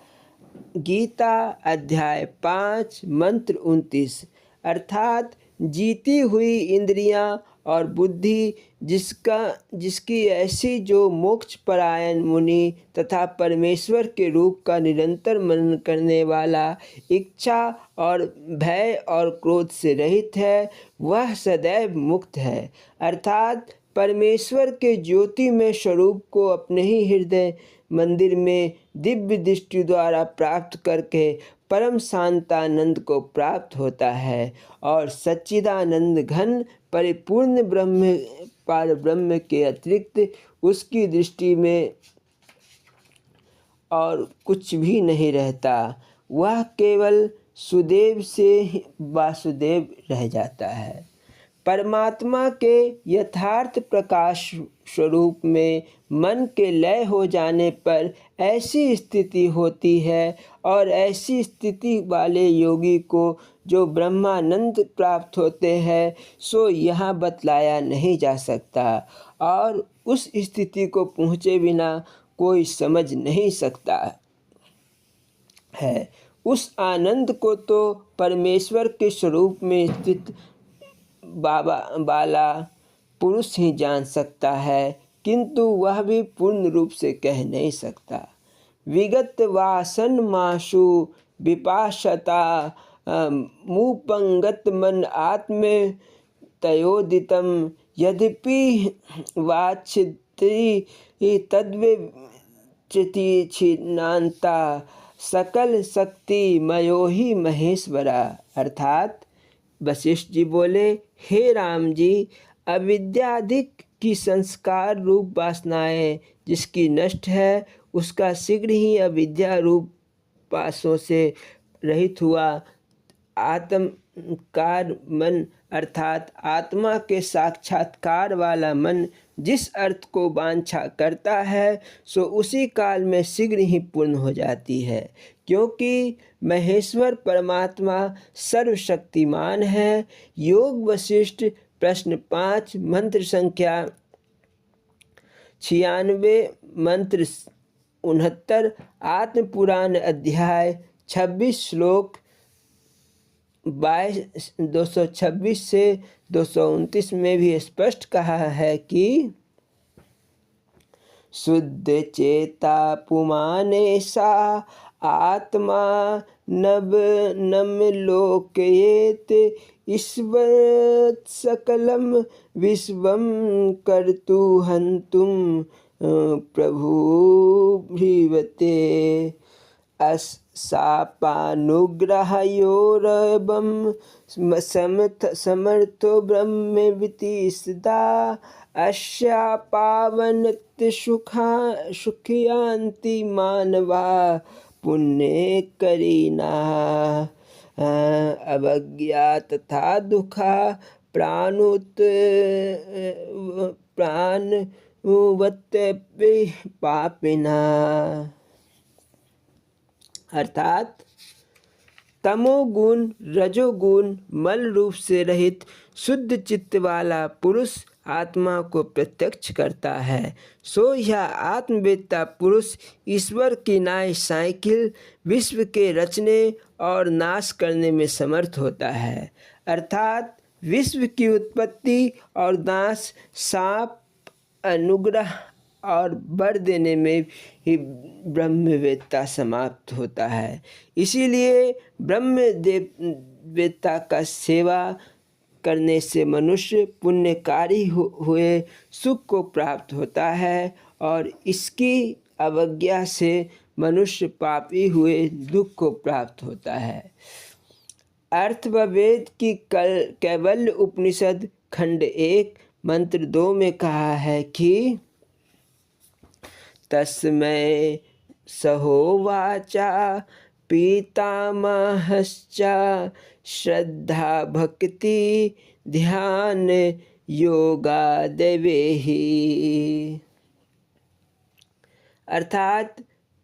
गीता अध्याय 5 मंत्र 29। अर्थात जीती हुई इंद्रियां और बुद्धि जिसकी ऐसी जो मोक्ष परायण मुनि तथा परमेश्वर के रूप का निरंतर मनन करने वाला इच्छा और भय और क्रोध से रहित है, वह सदैव मुक्त है। अर्थात परमेश्वर के ज्योति में स्वरूप को अपने ही हृदय मंदिर में दिव्य दृष्टि द्वारा प्राप्त करके परम शांतानंद को प्राप्त होता है और सच्चिदानंद घन परिपूर्ण ब्रह्म पार ब्रह्म के अतिरिक्त उसकी दृष्टि में और कुछ भी नहीं रहता। वह केवल सुदेव से वासुदेव रह जाता है। परमात्मा के यथार्थ प्रकाश स्वरूप में मन के लय हो जाने पर ऐसी स्थिति होती है और ऐसी स्थिति वाले योगी को जो ब्रह्मानंद प्राप्त होते हैं सो यहाँ बतलाया नहीं जा सकता और उस स्थिति को पहुँचे बिना कोई समझ नहीं सकता है। उस आनंद को तो परमेश्वर के स्वरूप में स्थित बाला पुरुष ही जान सकता है, किंतु वह भी पूर्ण रूप से कह नहीं सकता। विगत वासन माशु विपाशता मुपंगत मन आत्म तयोदितम यद्यपि तद्विचिन्नान्ता सकल शक्ति मयो ही महेश्वरा। अर्थात वशिष्ठ जी बोले, हे राम जी, अविद्याधिक की संस्कार रूप वासनाएं जिसकी नष्ट है, उसका शीघ्र ही अविद्या रूप पाशों से रहित हुआ आत्मकार मन अर्थात आत्मा के साक्षात्कार वाला मन जिस अर्थ को वांछा करता है, सो उसी काल में शीघ्र ही पूर्ण हो जाती है, क्योंकि महेश्वर परमात्मा सर्वशक्तिमान है। योग वशिष्ठ प्रश्न 5 मंत्र संख्या 96 मंत्र 69 आत्म पुराण अध्याय 26 श्लोक 226 से 229 में भी स्पष्ट कहा है कि शुद्ध चेता पुमाने सा आत्मा नव नम लोकयेत ईश्वर सकलम विश्वम कर्तु हंतुम प्रभु भीवते सापानुग्रहयोरबम समर्थो ब्रह्मविति सदा अस्या पावनत्य सुखयांति मानवा पुण्य करीना अवज्ञा तथा दुखा प्राणवत् पापिना। अर्थात तमोगुण रजोगुण मल रूप से रहित शुद्ध चित्त वाला पुरुष आत्मा को प्रत्यक्ष करता है, सो यह आत्मवेत्ता पुरुष ईश्वर की नाय साइकिल विश्व के रचने और नाश करने में समर्थ होता है। अर्थात विश्व की उत्पत्ति और नाश साप अनुग्रह और वर देने में ही ब्रह्मवेत्ता समाप्त होता है। इसीलिए ब्रह्मवेत्ता का सेवा करने से मनुष्य पुण्यकारी हुए सुख को प्राप्त होता है, और इसकी अवज्ञा से मनुष्य पापी हुए दुख को प्राप्त होता है। अर्थववेद की कैवल्य उपनिषद खंड 1 मंत्र 2 में कहा है कि तस्मै सहोवाचा पितामहश्च श्रद्धा भक्ति ध्यान योगा देवेहि। अर्थात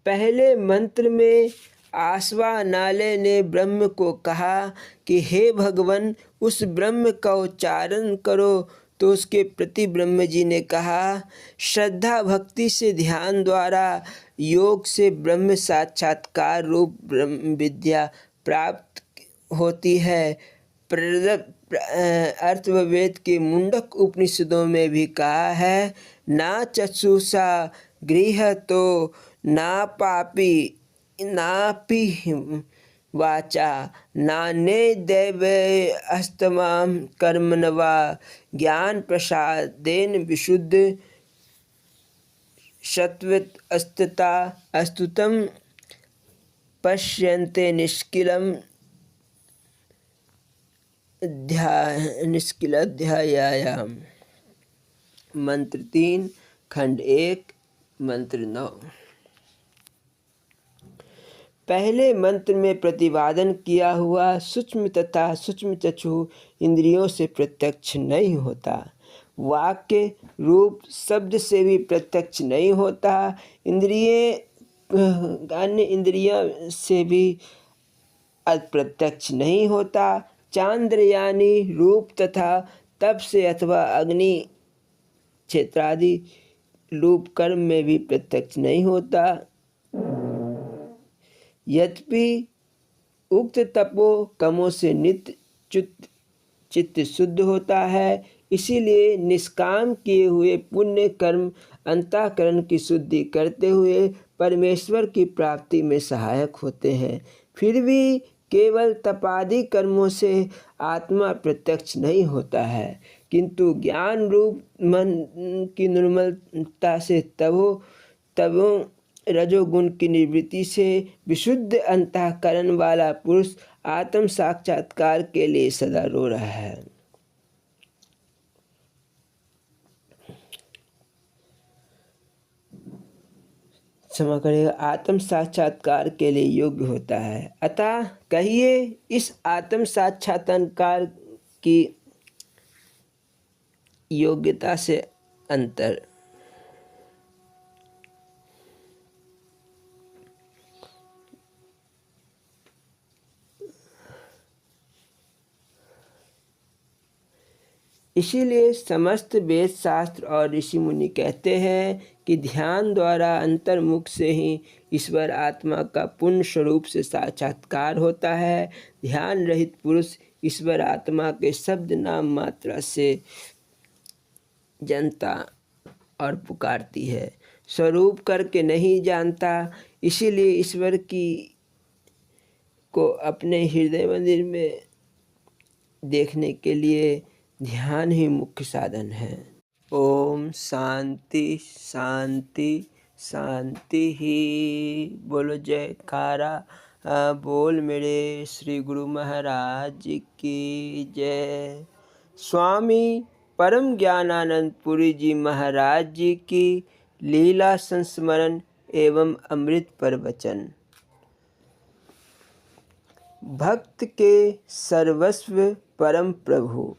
पहले मंत्र में आश्वानालय ने ब्रह्म को कहा कि हे भगवान, उस ब्रह्म का उच्चारण करो, तो उसके प्रति ब्रह्म जी ने कहा श्रद्धा भक्ति से ध्यान द्वारा योग से ब्रह्म साक्षात्कार रूप ब्रह्म विद्या प्राप्त होती है। अर्थववेद के मुंडक उपनिषदों में भी कहा है ना चक्षुषा गृह तो ना पापी नापि वाचा नाने दैव अस्तमाम कर्मणवा ज्ञान प्रसादेन विशुद्ध सत्वत अस्तता अस्तुतम पश्यन्ते निष्किलम निष्किलाध्यायाम। मंत्र 3 खंड 1 मंत्र 9। पहले मंत्र में प्रतिपादन किया हुआ सूक्ष्म तथा सूक्ष्म चक्षु इंद्रियों से प्रत्यक्ष नहीं होता, वाक्य रूप शब्द से भी प्रत्यक्ष नहीं होता, अन्य इंद्रियों से भी अप्रत्यक्ष नहीं होता, चांद्रयानी रूप तथा तप से अथवा अग्नि क्षेत्रादि रूप कर्म में भी प्रत्यक्ष नहीं होता। यद्यपि उक्त तपो कमों से नित्य चित्त शुद्ध होता है, इसीलिए निष्काम किए हुए पुण्य कर्म अंतःकरण की शुद्धि करते हुए परमेश्वर की प्राप्ति में सहायक होते हैं। फिर भी केवल तपादि कर्मों से आत्मा प्रत्यक्ष नहीं होता है, किंतु ज्ञान रूप मन की निर्मलता से तबों रजोगुण की निवृत्ति से विशुद्ध अंतःकरण वाला पुरुष आत्म साक्षात्कार के लिए सदा रो रहा है। क्षमा करिएगा, आत्म साक्षात्कार के लिए योग्य होता है। अतः कहिए इस आत्म साक्षात्कार की योग्यता से अंतर। इसीलिए समस्त वेद शास्त्र और ऋषि मुनि कहते हैं कि ध्यान द्वारा अंतर्मुख से ही ईश्वर आत्मा का पूर्ण स्वरूप से साक्षात्कार होता है। ध्यान रहित पुरुष ईश्वर आत्मा के शब्द नाम मात्रा से जनता और पुकारती है, स्वरूप करके नहीं जानता। इसीलिए ईश्वर को अपने हृदय मंदिर में देखने के लिए ध्यान ही मुख्य साधन है। ओम शांति शांति शांति ही। बोलो जयकारा बोल मेरे श्री गुरु महाराज की जय। स्वामी परम ज्ञानानंद पुरी जी महाराज जी की लीला संस्मरण एवं अमृत प्रवचन। भक्त के सर्वस्व परम प्रभु।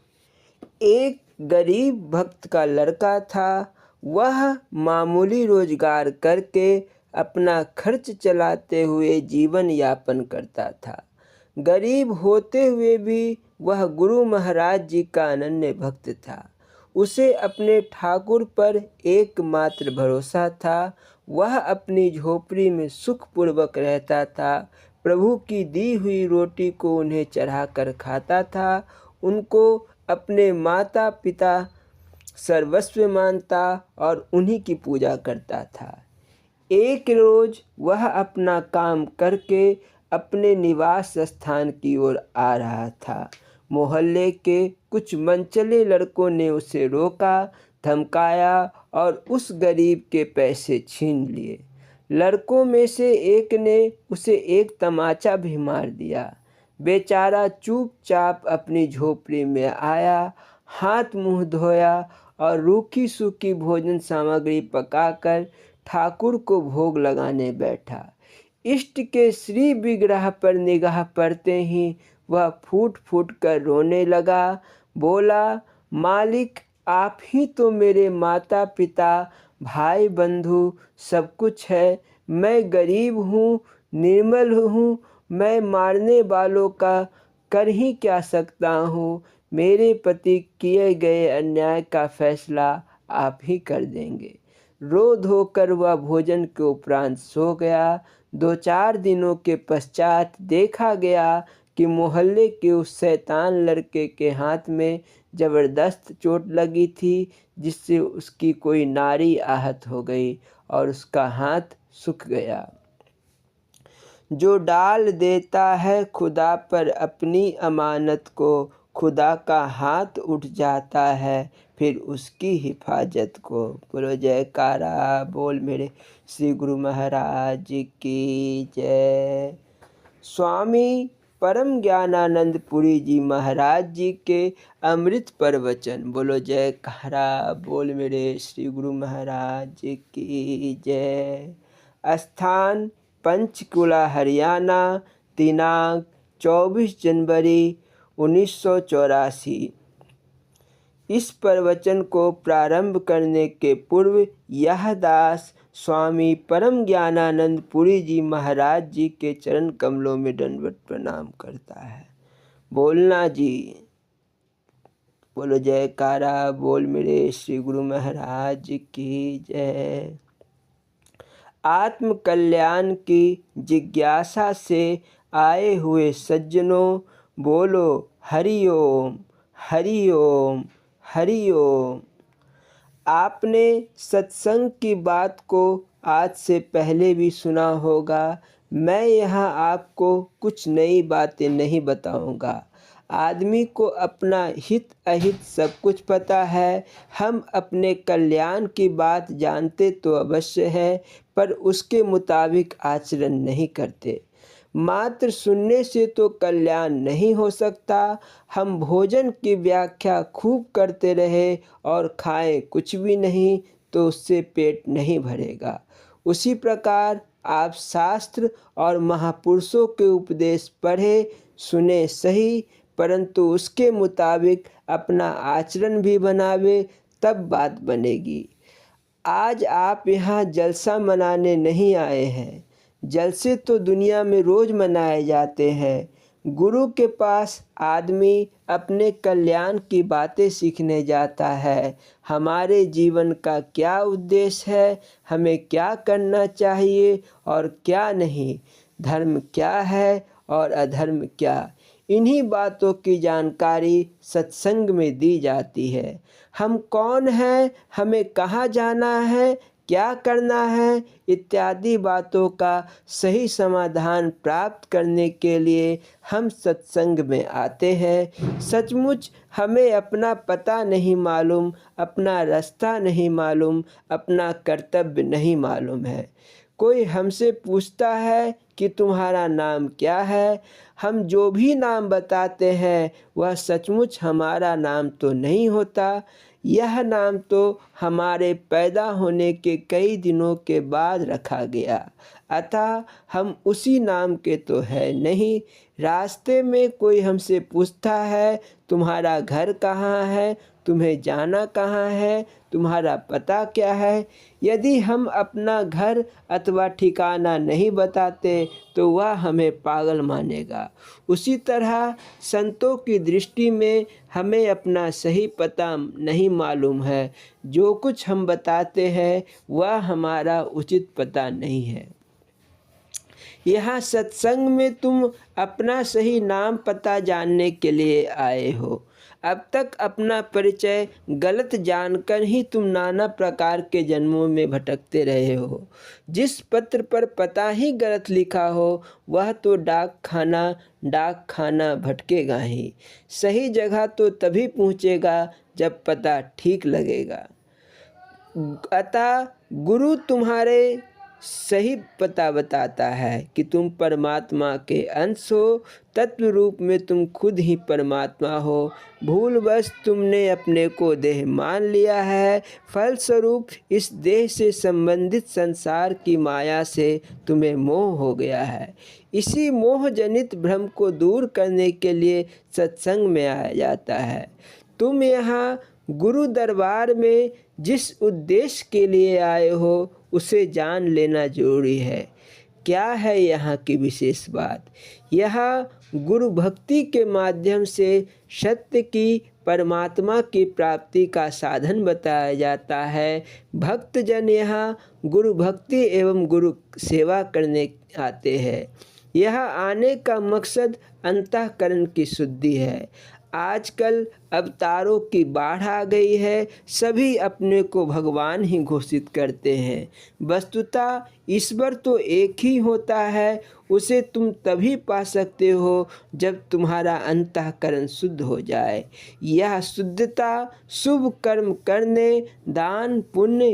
एक गरीब भक्त का लड़का था। वह मामूली रोजगार करके अपना खर्च चलाते हुए जीवन यापन करता था। गरीब होते हुए भी वह गुरु महाराज जी का अनन्य भक्त था। उसे अपने ठाकुर पर एकमात्र भरोसा था। वह अपनी झोपड़ी में सुखपूर्वक रहता था। प्रभु की दी हुई रोटी को उन्हें चढ़ाकर खाता था। उनको अपने माता पिता सर्वस्व मानता और उन्हीं की पूजा करता था। एक रोज वह अपना काम करके अपने निवास स्थान की ओर आ रहा था। मोहल्ले के कुछ मनचले लड़कों ने उसे रोका, धमकाया और उस गरीब के पैसे छीन लिए। लड़कों में से एक ने उसे एक तमाचा भी मार दिया। बेचारा चुपचाप अपनी झोपड़ी में आया, हाथ मुंह धोया और रूखी सूखी भोजन सामग्री पकाकर ठाकुर को भोग लगाने बैठा। इष्ट के श्री विग्रह पर निगाह पड़ते ही वह फूट फूट कर रोने लगा। बोला, मालिक आप ही तो मेरे माता पिता भाई बंधु सब कुछ है। मैं गरीब हूँ, निर्मल हूँ। मैं मारने वालों का कर ही क्या सकता हूँ। मेरे पति किए गए अन्याय का फैसला आप ही कर देंगे। रो धोकर वह भोजन के उपरांत सो गया। 2-4 दिनों के पश्चात देखा गया कि मोहल्ले के उस शैतान लड़के के हाथ में जबरदस्त चोट लगी थी, जिससे उसकी कोई नाड़ी आहत हो गई और उसका हाथ सूख गया। जो डाल देता है खुदा पर अपनी अमानत को, खुदा का हाथ उठ जाता है फिर उसकी हिफाजत को। बोलो जयकारा बोल मेरे श्री गुरु महाराज की जय। स्वामी परम ज्ञानानंद पुरी जी महाराज जी के अमृत प्रवचन। बोलो जयकारा बोल मेरे श्री गुरु महाराज की जय। स्थान पंचकुला हरियाणा। दिनांक 24 जनवरी 1984। इस प्रवचन को प्रारंभ करने के पूर्व यह दास स्वामी परम ज्ञानानंद पुरी जी महाराज जी के चरण कमलों में दंडवत प्रणाम करता है। बोलना जी। बोलो जयकारा बोल मेरे श्री गुरु महाराज की जय। आत्म कल्याण की जिज्ञासा से आए हुए सज्जनों, बोलो हरि ओम हरि ओम हरि ओम। आपने सत्संग की बात को आज से पहले भी सुना होगा। मैं यहाँ आपको कुछ नई बातें नहीं बताऊँगा। आदमी को अपना हित अहित सब कुछ पता है। हम अपने कल्याण की बात जानते तो अवश्य है, पर उसके मुताबिक आचरण नहीं करते। मात्र सुनने से तो कल्याण नहीं हो सकता। हम भोजन की व्याख्या खूब करते रहे और खाएं कुछ भी नहीं तो उससे पेट नहीं भरेगा। उसी प्रकार आप शास्त्र और महापुरुषों के उपदेश पढ़े सुने सही, परंतु उसके मुताबिक अपना आचरण भी बनावे, तब बात बनेगी। आज आप यहाँ जलसा मनाने नहीं आए हैं। जलसे तो दुनिया में रोज़ मनाए जाते हैं। गुरु के पास आदमी अपने कल्याण की बातें सीखने जाता है। हमारे जीवन का क्या उद्देश्य है, हमें क्या करना चाहिए और क्या नहीं, धर्म क्या है और अधर्म क्या, इन्हीं बातों की जानकारी सत्संग में दी जाती है। हम कौन हैं, हमें कहाँ जाना है, क्या करना है, इत्यादि बातों का सही समाधान प्राप्त करने के लिए हम सत्संग में आते हैं। सचमुच हमें अपना पता नहीं मालूम, अपना रास्ता नहीं मालूम, अपना कर्तव्य नहीं मालूम है। कोई हमसे पूछता है कि तुम्हारा नाम क्या है, हम जो भी नाम बताते हैं वह सचमुच हमारा नाम तो नहीं होता। यह नाम तो हमारे पैदा होने के कई दिनों के बाद रखा गया, अतः हम उसी नाम के तो है नहीं। रास्ते में कोई हमसे पूछता है तुम्हारा घर कहाँ है, तुम्हें जाना कहाँ है, तुम्हारा पता क्या है, यदि हम अपना घर अथवा ठिकाना नहीं बताते तो वह हमें पागल मानेगा। उसी तरह संतों की दृष्टि में हमें अपना सही पता नहीं मालूम है। जो कुछ हम बताते हैं वह हमारा उचित पता नहीं है। यहाँ सत्संग में तुम अपना सही नाम पता जानने के लिए आए हो। अब तक अपना परिचय गलत जानकर ही तुम नाना प्रकार के जन्मों में भटकते रहे हो। जिस पत्र पर पता ही गलत लिखा हो वह तो डाक खाना भटकेगा ही। सही जगह तो तभी पहुँचेगा जब पता ठीक लगेगा। अतः गुरु तुम्हारे सही पता बताता है कि तुम परमात्मा के अंश हो। तत्व रूप में तुम खुद ही परमात्मा हो। भूलवश तुमने अपने को देह मान लिया है। फलस्वरूप इस देह से संबंधित संसार की माया से तुम्हें मोह हो गया है। इसी मोह जनित भ्रम को दूर करने के लिए सत्संग में आया जाता है। तुम यहाँ गुरु दरबार में जिस उद्देश्य के लिए आए हो उसे जान लेना जरूरी है। क्या है यहाँ की विशेष बात? यहाँ गुरु भक्ति के माध्यम से सत्य की परमात्मा की प्राप्ति का साधन बताया जाता है। भक्तजन यहाँ गुरु भक्ति एवं गुरु सेवा करने आते हैं। यहाँ आने का मकसद अंतःकरण की शुद्धि है। आजकल अवतारों की बाढ़ आ गई है। सभी अपने को भगवान ही घोषित करते हैं। वस्तुतः ईश्वर तो एक ही होता है। उसे तुम तभी पा सकते हो जब तुम्हारा अंतःकरण शुद्ध हो जाए। यह शुद्धता शुभ कर्म करने, दान पुण्य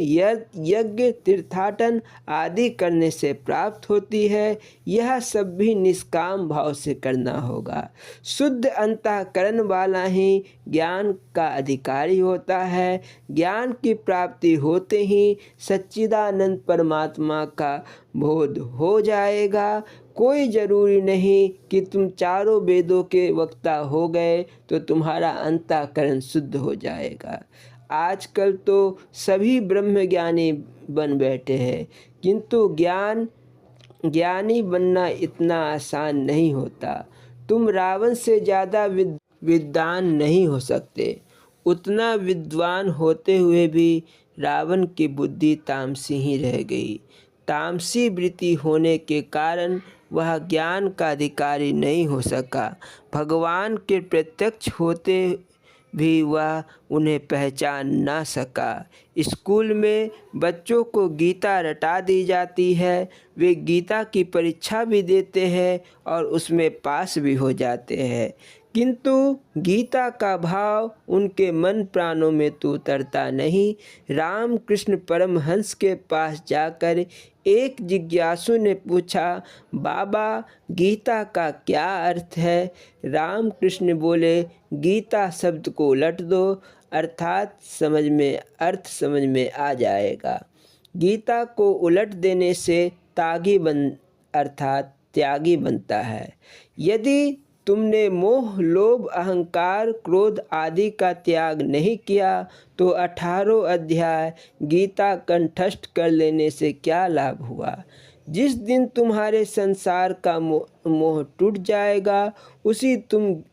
यज्ञ तीर्थाटन आदि करने से प्राप्त होती है। यह सब भी निष्काम भाव से करना होगा। शुद्ध अंतःकरण वाला ही ज्ञान का अधिकारी होता है। ज्ञान की प्राप्ति होते ही सच्चिदानंद परमात्मा का बोध हो जाएगा। कोई ज़रूरी नहीं कि तुम चारों वेदों के वक्ता हो गए तो तुम्हारा अंतःकरण शुद्ध हो जाएगा। आजकल तो सभी ब्रह्मज्ञानी बन बैठे हैं, किंतु ज्ञानी बनना इतना आसान नहीं होता। तुम रावण से ज़्यादा विद्वान नहीं हो सकते। उतना विद्वान होते हुए भी रावण की बुद्धि तामसी ही रह गई। तामसी वृत्ति होने के कारण वह ज्ञान का अधिकारी नहीं हो सका। भगवान के प्रत्यक्ष होते भी वह उन्हें पहचान ना सका। स्कूल में बच्चों को गीता रटा दी जाती है। वे गीता की परीक्षा भी देते हैं और उसमें पास भी हो जाते हैं, किंतु गीता का भाव उनके मन प्राणों में तो उतरता नहीं। रामकृष्ण परमहंस के पास जाकर एक जिज्ञासु ने पूछा, बाबा गीता का क्या अर्थ है? रामकृष्ण बोले, गीता शब्द को उलट दो, अर्थ समझ में आ जाएगा। गीता को उलट देने से अर्थात त्यागी बनता है। यदि तुमने मोह, लोभ, अहंकार, क्रोध आदि का त्याग नहीं किया तो 18 अध्याय गीता कंठस्थ कर लेने से क्या लाभ हुआ? जिस दिन तुम्हारे संसार का मोह टूट जाएगा उसी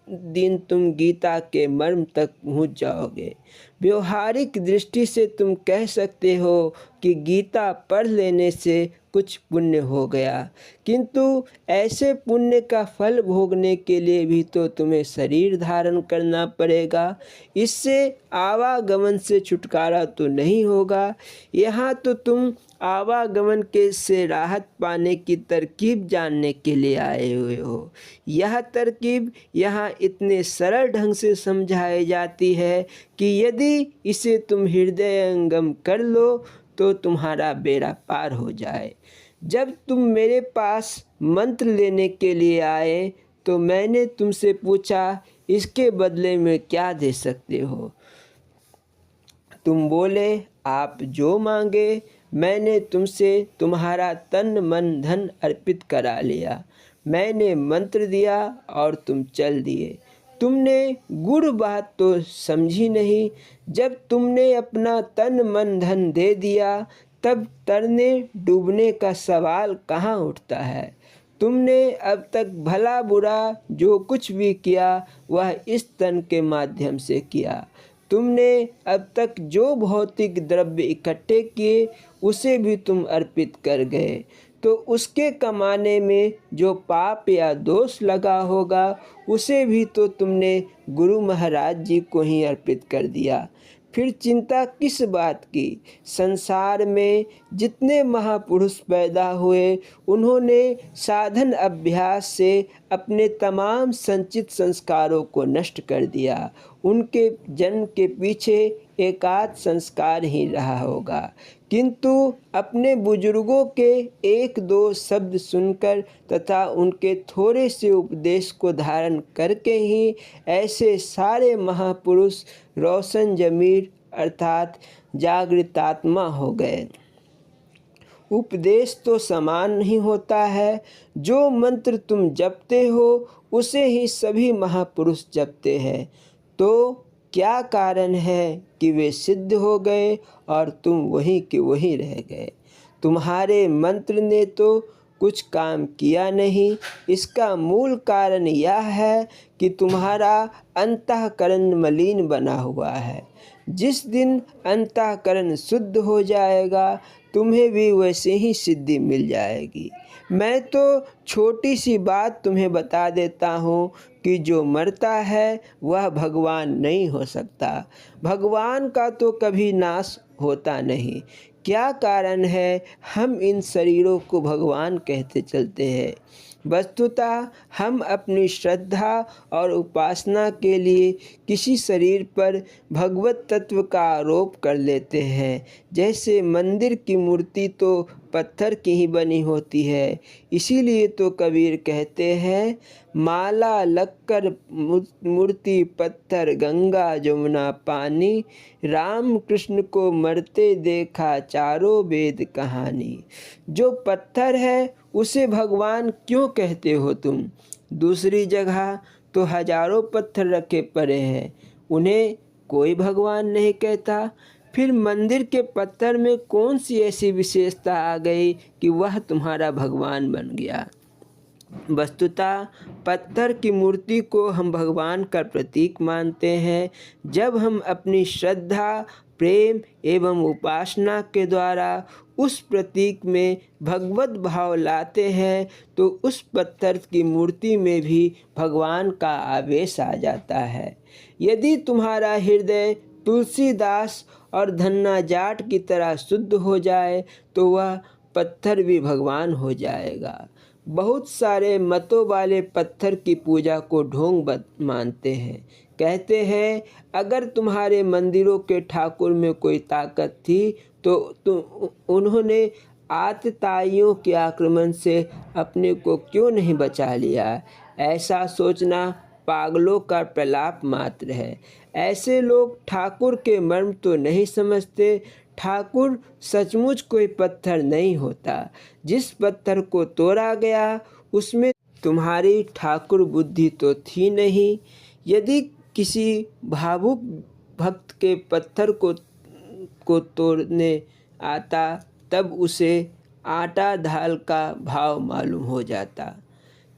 दिन तुम गीता के मर्म तक पहुंच जाओगे। व्यवहारिक दृष्टि से तुम कह सकते हो कि गीता पढ़ लेने से कुछ पुण्य हो गया, किंतु ऐसे पुण्य का फल भोगने के लिए भी तो तुम्हें शरीर धारण करना पड़ेगा। इससे आवागमन से छुटकारा तो नहीं होगा। यहाँ तो तुम आवागमन से राहत पाने की तरकीब जानने के लिए आए हुए हो। यह तरकीब यहाँ इतने सरल ढंग से समझाई जाती है कि यदि इसे तुम हृदयंगम कर लो तो तुम्हारा बेड़ा पार हो जाए। जब तुम मेरे पास मंत्र लेने के लिए आए तो मैंने तुमसे पूछा, इसके बदले में क्या दे सकते हो? तुम बोले, आप जो मांगे। मैंने तुमसे तुम्हारा तन मन धन अर्पित करा लिया। मैंने मंत्र दिया और तुम चल दिए। तुमने गुड़ बात तो समझी नहीं। जब तुमने अपना तन मन धन दे दिया तब तरने डूबने का सवाल कहाँ उठता है। तुमने अब तक भला बुरा जो कुछ भी किया वह इस तन के माध्यम से किया। तुमने अब तक जो भौतिक द्रव्य इकट्ठे किए उसे भी तुम अर्पित कर गए, तो उसके कमाने में जो पाप या दोष लगा होगा उसे भी तो तुमने गुरु महाराज जी को ही अर्पित कर दिया। फिर चिंता किस बात की? संसार में जितने महापुरुष पैदा हुए उन्होंने साधन अभ्यास से अपने तमाम संचित संस्कारों को नष्ट कर दिया। उनके जन्म के पीछे एकाध संस्कार ही रहा होगा, किंतु अपने बुजुर्गों के एक दो शब्द सुनकर तथा उनके थोड़े से उपदेश को धारण करके ही ऐसे सारे महापुरुष रोशन जमीर अर्थात जागृतात्मा हो गए। उपदेश तो समान नहीं होता है। जो मंत्र तुम जपते हो उसे ही सभी महापुरुष जपते हैं, तो क्या कारण है कि वे सिद्ध हो गए और तुम वहीं के वहीं रह गए? तुम्हारे मंत्र ने तो कुछ काम किया नहीं। इसका मूल कारण यह है कि तुम्हारा अंतःकरण मलिन बना हुआ है। जिस दिन अंतःकरण शुद्ध हो जाएगा तुम्हें भी वैसे ही सिद्धि मिल जाएगी। मैं तो छोटी सी बात तुम्हें बता देता हूँ कि जो मरता है वह भगवान नहीं हो सकता। भगवान का तो कभी नाश होता नहीं। क्या कारण है हम इन शरीरों को भगवान कहते चलते हैं? वस्तुतः हम अपनी श्रद्धा और उपासना के लिए किसी शरीर पर भगवत तत्व का आरोप कर लेते हैं। जैसे मंदिर की मूर्ति तो पत्थर की ही बनी होती है, इसीलिए तो कबीर कहते हैं, माला लक्कर मूर्ति पत्थर गंगा जमुना पानी, राम कृष्ण को मरते देखा चारों वेद कहानी। जो पत्थर है उसे भगवान क्यों कहते हो तुम? दूसरी जगह तो हजारों पत्थर रखे पड़े हैं, उन्हें कोई भगवान नहीं कहता। फिर मंदिर के पत्थर में कौन सी ऐसी विशेषता आ गई कि वह तुम्हारा भगवान बन गया? वस्तुतः पत्थर की मूर्ति को हम भगवान का प्रतीक मानते हैं। जब हम अपनी श्रद्धा, प्रेम एवं उपासना के द्वारा उस प्रतीक में भगवत भाव लाते हैं तो उस पत्थर की मूर्ति में भी भगवान का आवेश आ जाता है। यदि तुम्हारा हृदय तुलसीदास और धन्ना जाट की तरह शुद्ध हो जाए तो वह पत्थर भी भगवान हो जाएगा। बहुत सारे मतों वाले पत्थर की पूजा को ढोंग मानते हैं। कहते हैं अगर तुम्हारे मंदिरों के ठाकुर में कोई ताकत थी तो उन्होंने आतताइयों के आक्रमण से अपने को क्यों नहीं बचा लिया। ऐसा सोचना पागलों का प्रलाप मात्र है। ऐसे लोग ठाकुर के मर्म तो नहीं समझते। ठाकुर सचमुच कोई पत्थर नहीं होता। जिस पत्थर को तोड़ा गया उसमें तुम्हारी ठाकुर बुद्धि तो थी नहीं। यदि किसी भावुक भक्त के पत्थर को तोड़ने आता तब उसे आटा दाल का भाव मालूम हो जाता।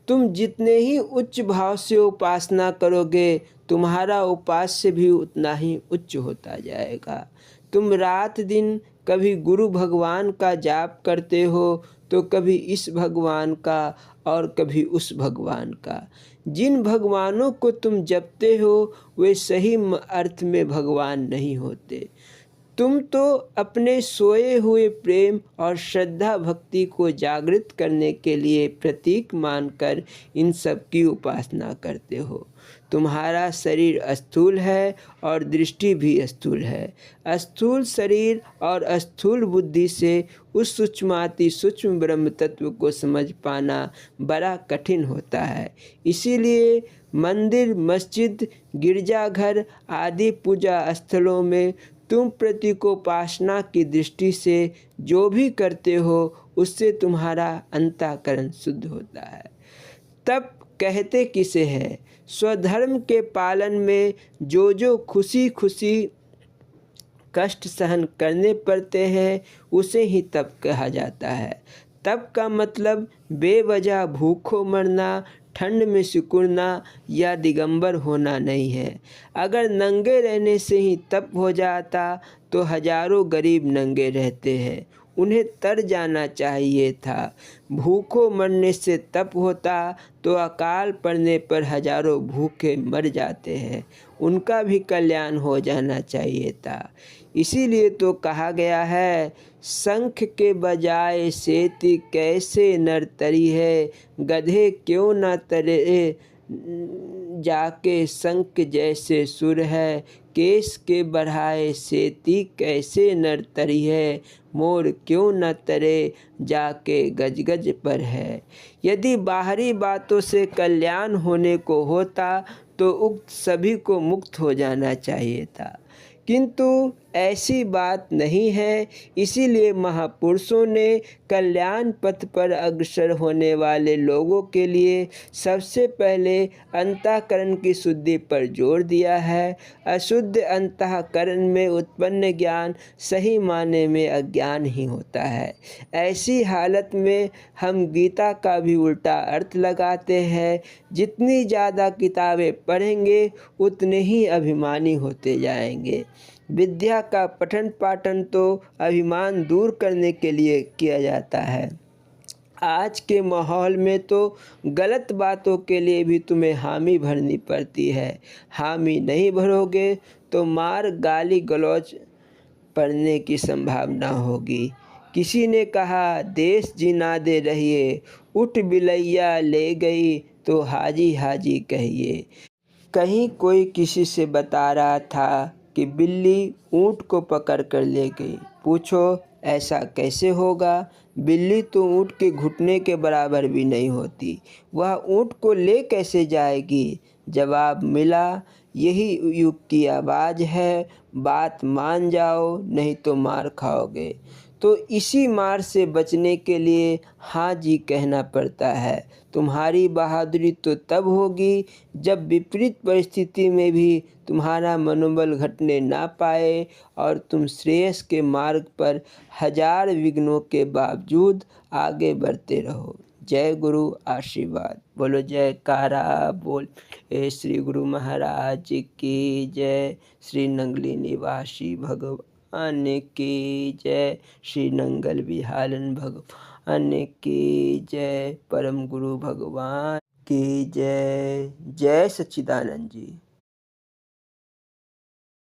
तुम जितने ही उच्च भाव से उपासना करोगे तुम्हारा उपास्य भी उतना ही उच्च होता जाएगा। तुम रात दिन कभी गुरु भगवान का जाप करते हो तो कभी इस भगवान का और कभी उस भगवान का। जिन भगवानों को तुम जपते हो वे सही अर्थ में भगवान नहीं होते। तुम तो अपने सोए हुए प्रेम और श्रद्धा भक्ति को जागृत करने के लिए प्रतीक मानकर इन सब की उपासना करते हो। तुम्हारा शरीर स्थूल है और दृष्टि भी स्थूल है। स्थूल शरीर और स्थूल बुद्धि से उस सूक्ष्माति सूक्ष्म ब्रह्म तत्व को समझ पाना बड़ा कठिन होता है। इसीलिए मंदिर, मस्जिद, गिरजाघर आदि पूजा स्थलों में तुम प्रतीकोपासना की दृष्टि से जो भी करते हो उससे तुम्हारा अंतःकरण शुद्ध होता है। तब कहते किसे है? स्वधर्म के पालन में जो खुशी खुशी कष्ट सहन करने पड़ते हैं उसे ही तप कहा जाता है। तप का मतलब बेवजह भूखों मरना, ठंड में सिकुड़ना या दिगंबर होना नहीं है। अगर नंगे रहने से ही तप हो जाता तो हजारों गरीब नंगे रहते हैं, उन्हें तर जाना चाहिए था। भूखों मरने से तप होता तो अकाल पड़ने पर हजारों भूखे मर जाते हैं, उनका भी कल्याण हो जाना चाहिए था। इसीलिए तो कहा गया है शंख के बजाय सेती कैसे नर तरी है, गधे क्यों न तरे जाके शंख जैसे सुर है, केस के बढ़ाए सेती कैसे नर तरी है, मोर क्यों न तरे जाके गज गज पर है। यदि बाहरी बातों से कल्याण होने को होता तो उक्त सभी को मुक्त हो जाना चाहिए था, किंतु ऐसी बात नहीं है। इसीलिए महापुरुषों ने कल्याण पथ पर अग्रसर होने वाले लोगों के लिए सबसे पहले अंतःकरण की शुद्धि पर जोर दिया है। अशुद्ध अंतःकरण में उत्पन्न ज्ञान सही माने में अज्ञान ही होता है। ऐसी हालत में हम गीता का भी उल्टा अर्थ लगाते हैं। जितनी ज़्यादा किताबें पढ़ेंगे उतने ही अभिमानी होते जाएंगे। विद्या का पठन पाठन तो अभिमान दूर करने के लिए किया जाता है। आज के माहौल में तो गलत बातों के लिए भी तुम्हें हामी भरनी पड़ती है। हामी नहीं भरोगे तो मार, गाली गलौज पड़ने की संभावना होगी। किसी ने कहा देश जिना दे रहिए, उठ बिलैया ले गई तो हाजी हाजी कहिए। कहीं कोई किसी से बता रहा था कि बिल्ली ऊँट को पकड़ कर ले गई। पूछो ऐसा कैसे होगा? बिल्ली तो ऊँट के घुटने के बराबर भी नहीं होती, वह ऊँट को ले कैसे जाएगी? जवाब मिला यही युग की आवाज़ है, बात मान जाओ नहीं तो मार खाओगे। तो इसी मार से बचने के लिए हाँ जी कहना पड़ता है। तुम्हारी बहादुरी तो तब होगी जब विपरीत परिस्थिति में भी तुम्हारा मनोबल घटने ना पाए और तुम श्रेयस के मार्ग पर हजार विघ्नों के बावजूद आगे बढ़ते रहो। जय गुरु आशीर्वाद। बोलो जयकारा बोल ए श्री गुरु महाराज की जय। श्री नंगली निवासी भगवान की जय। श्री नंगल विहालन भगवान की जय। परम गुरु भगवान की जय। जय सच्चिदानंद जी।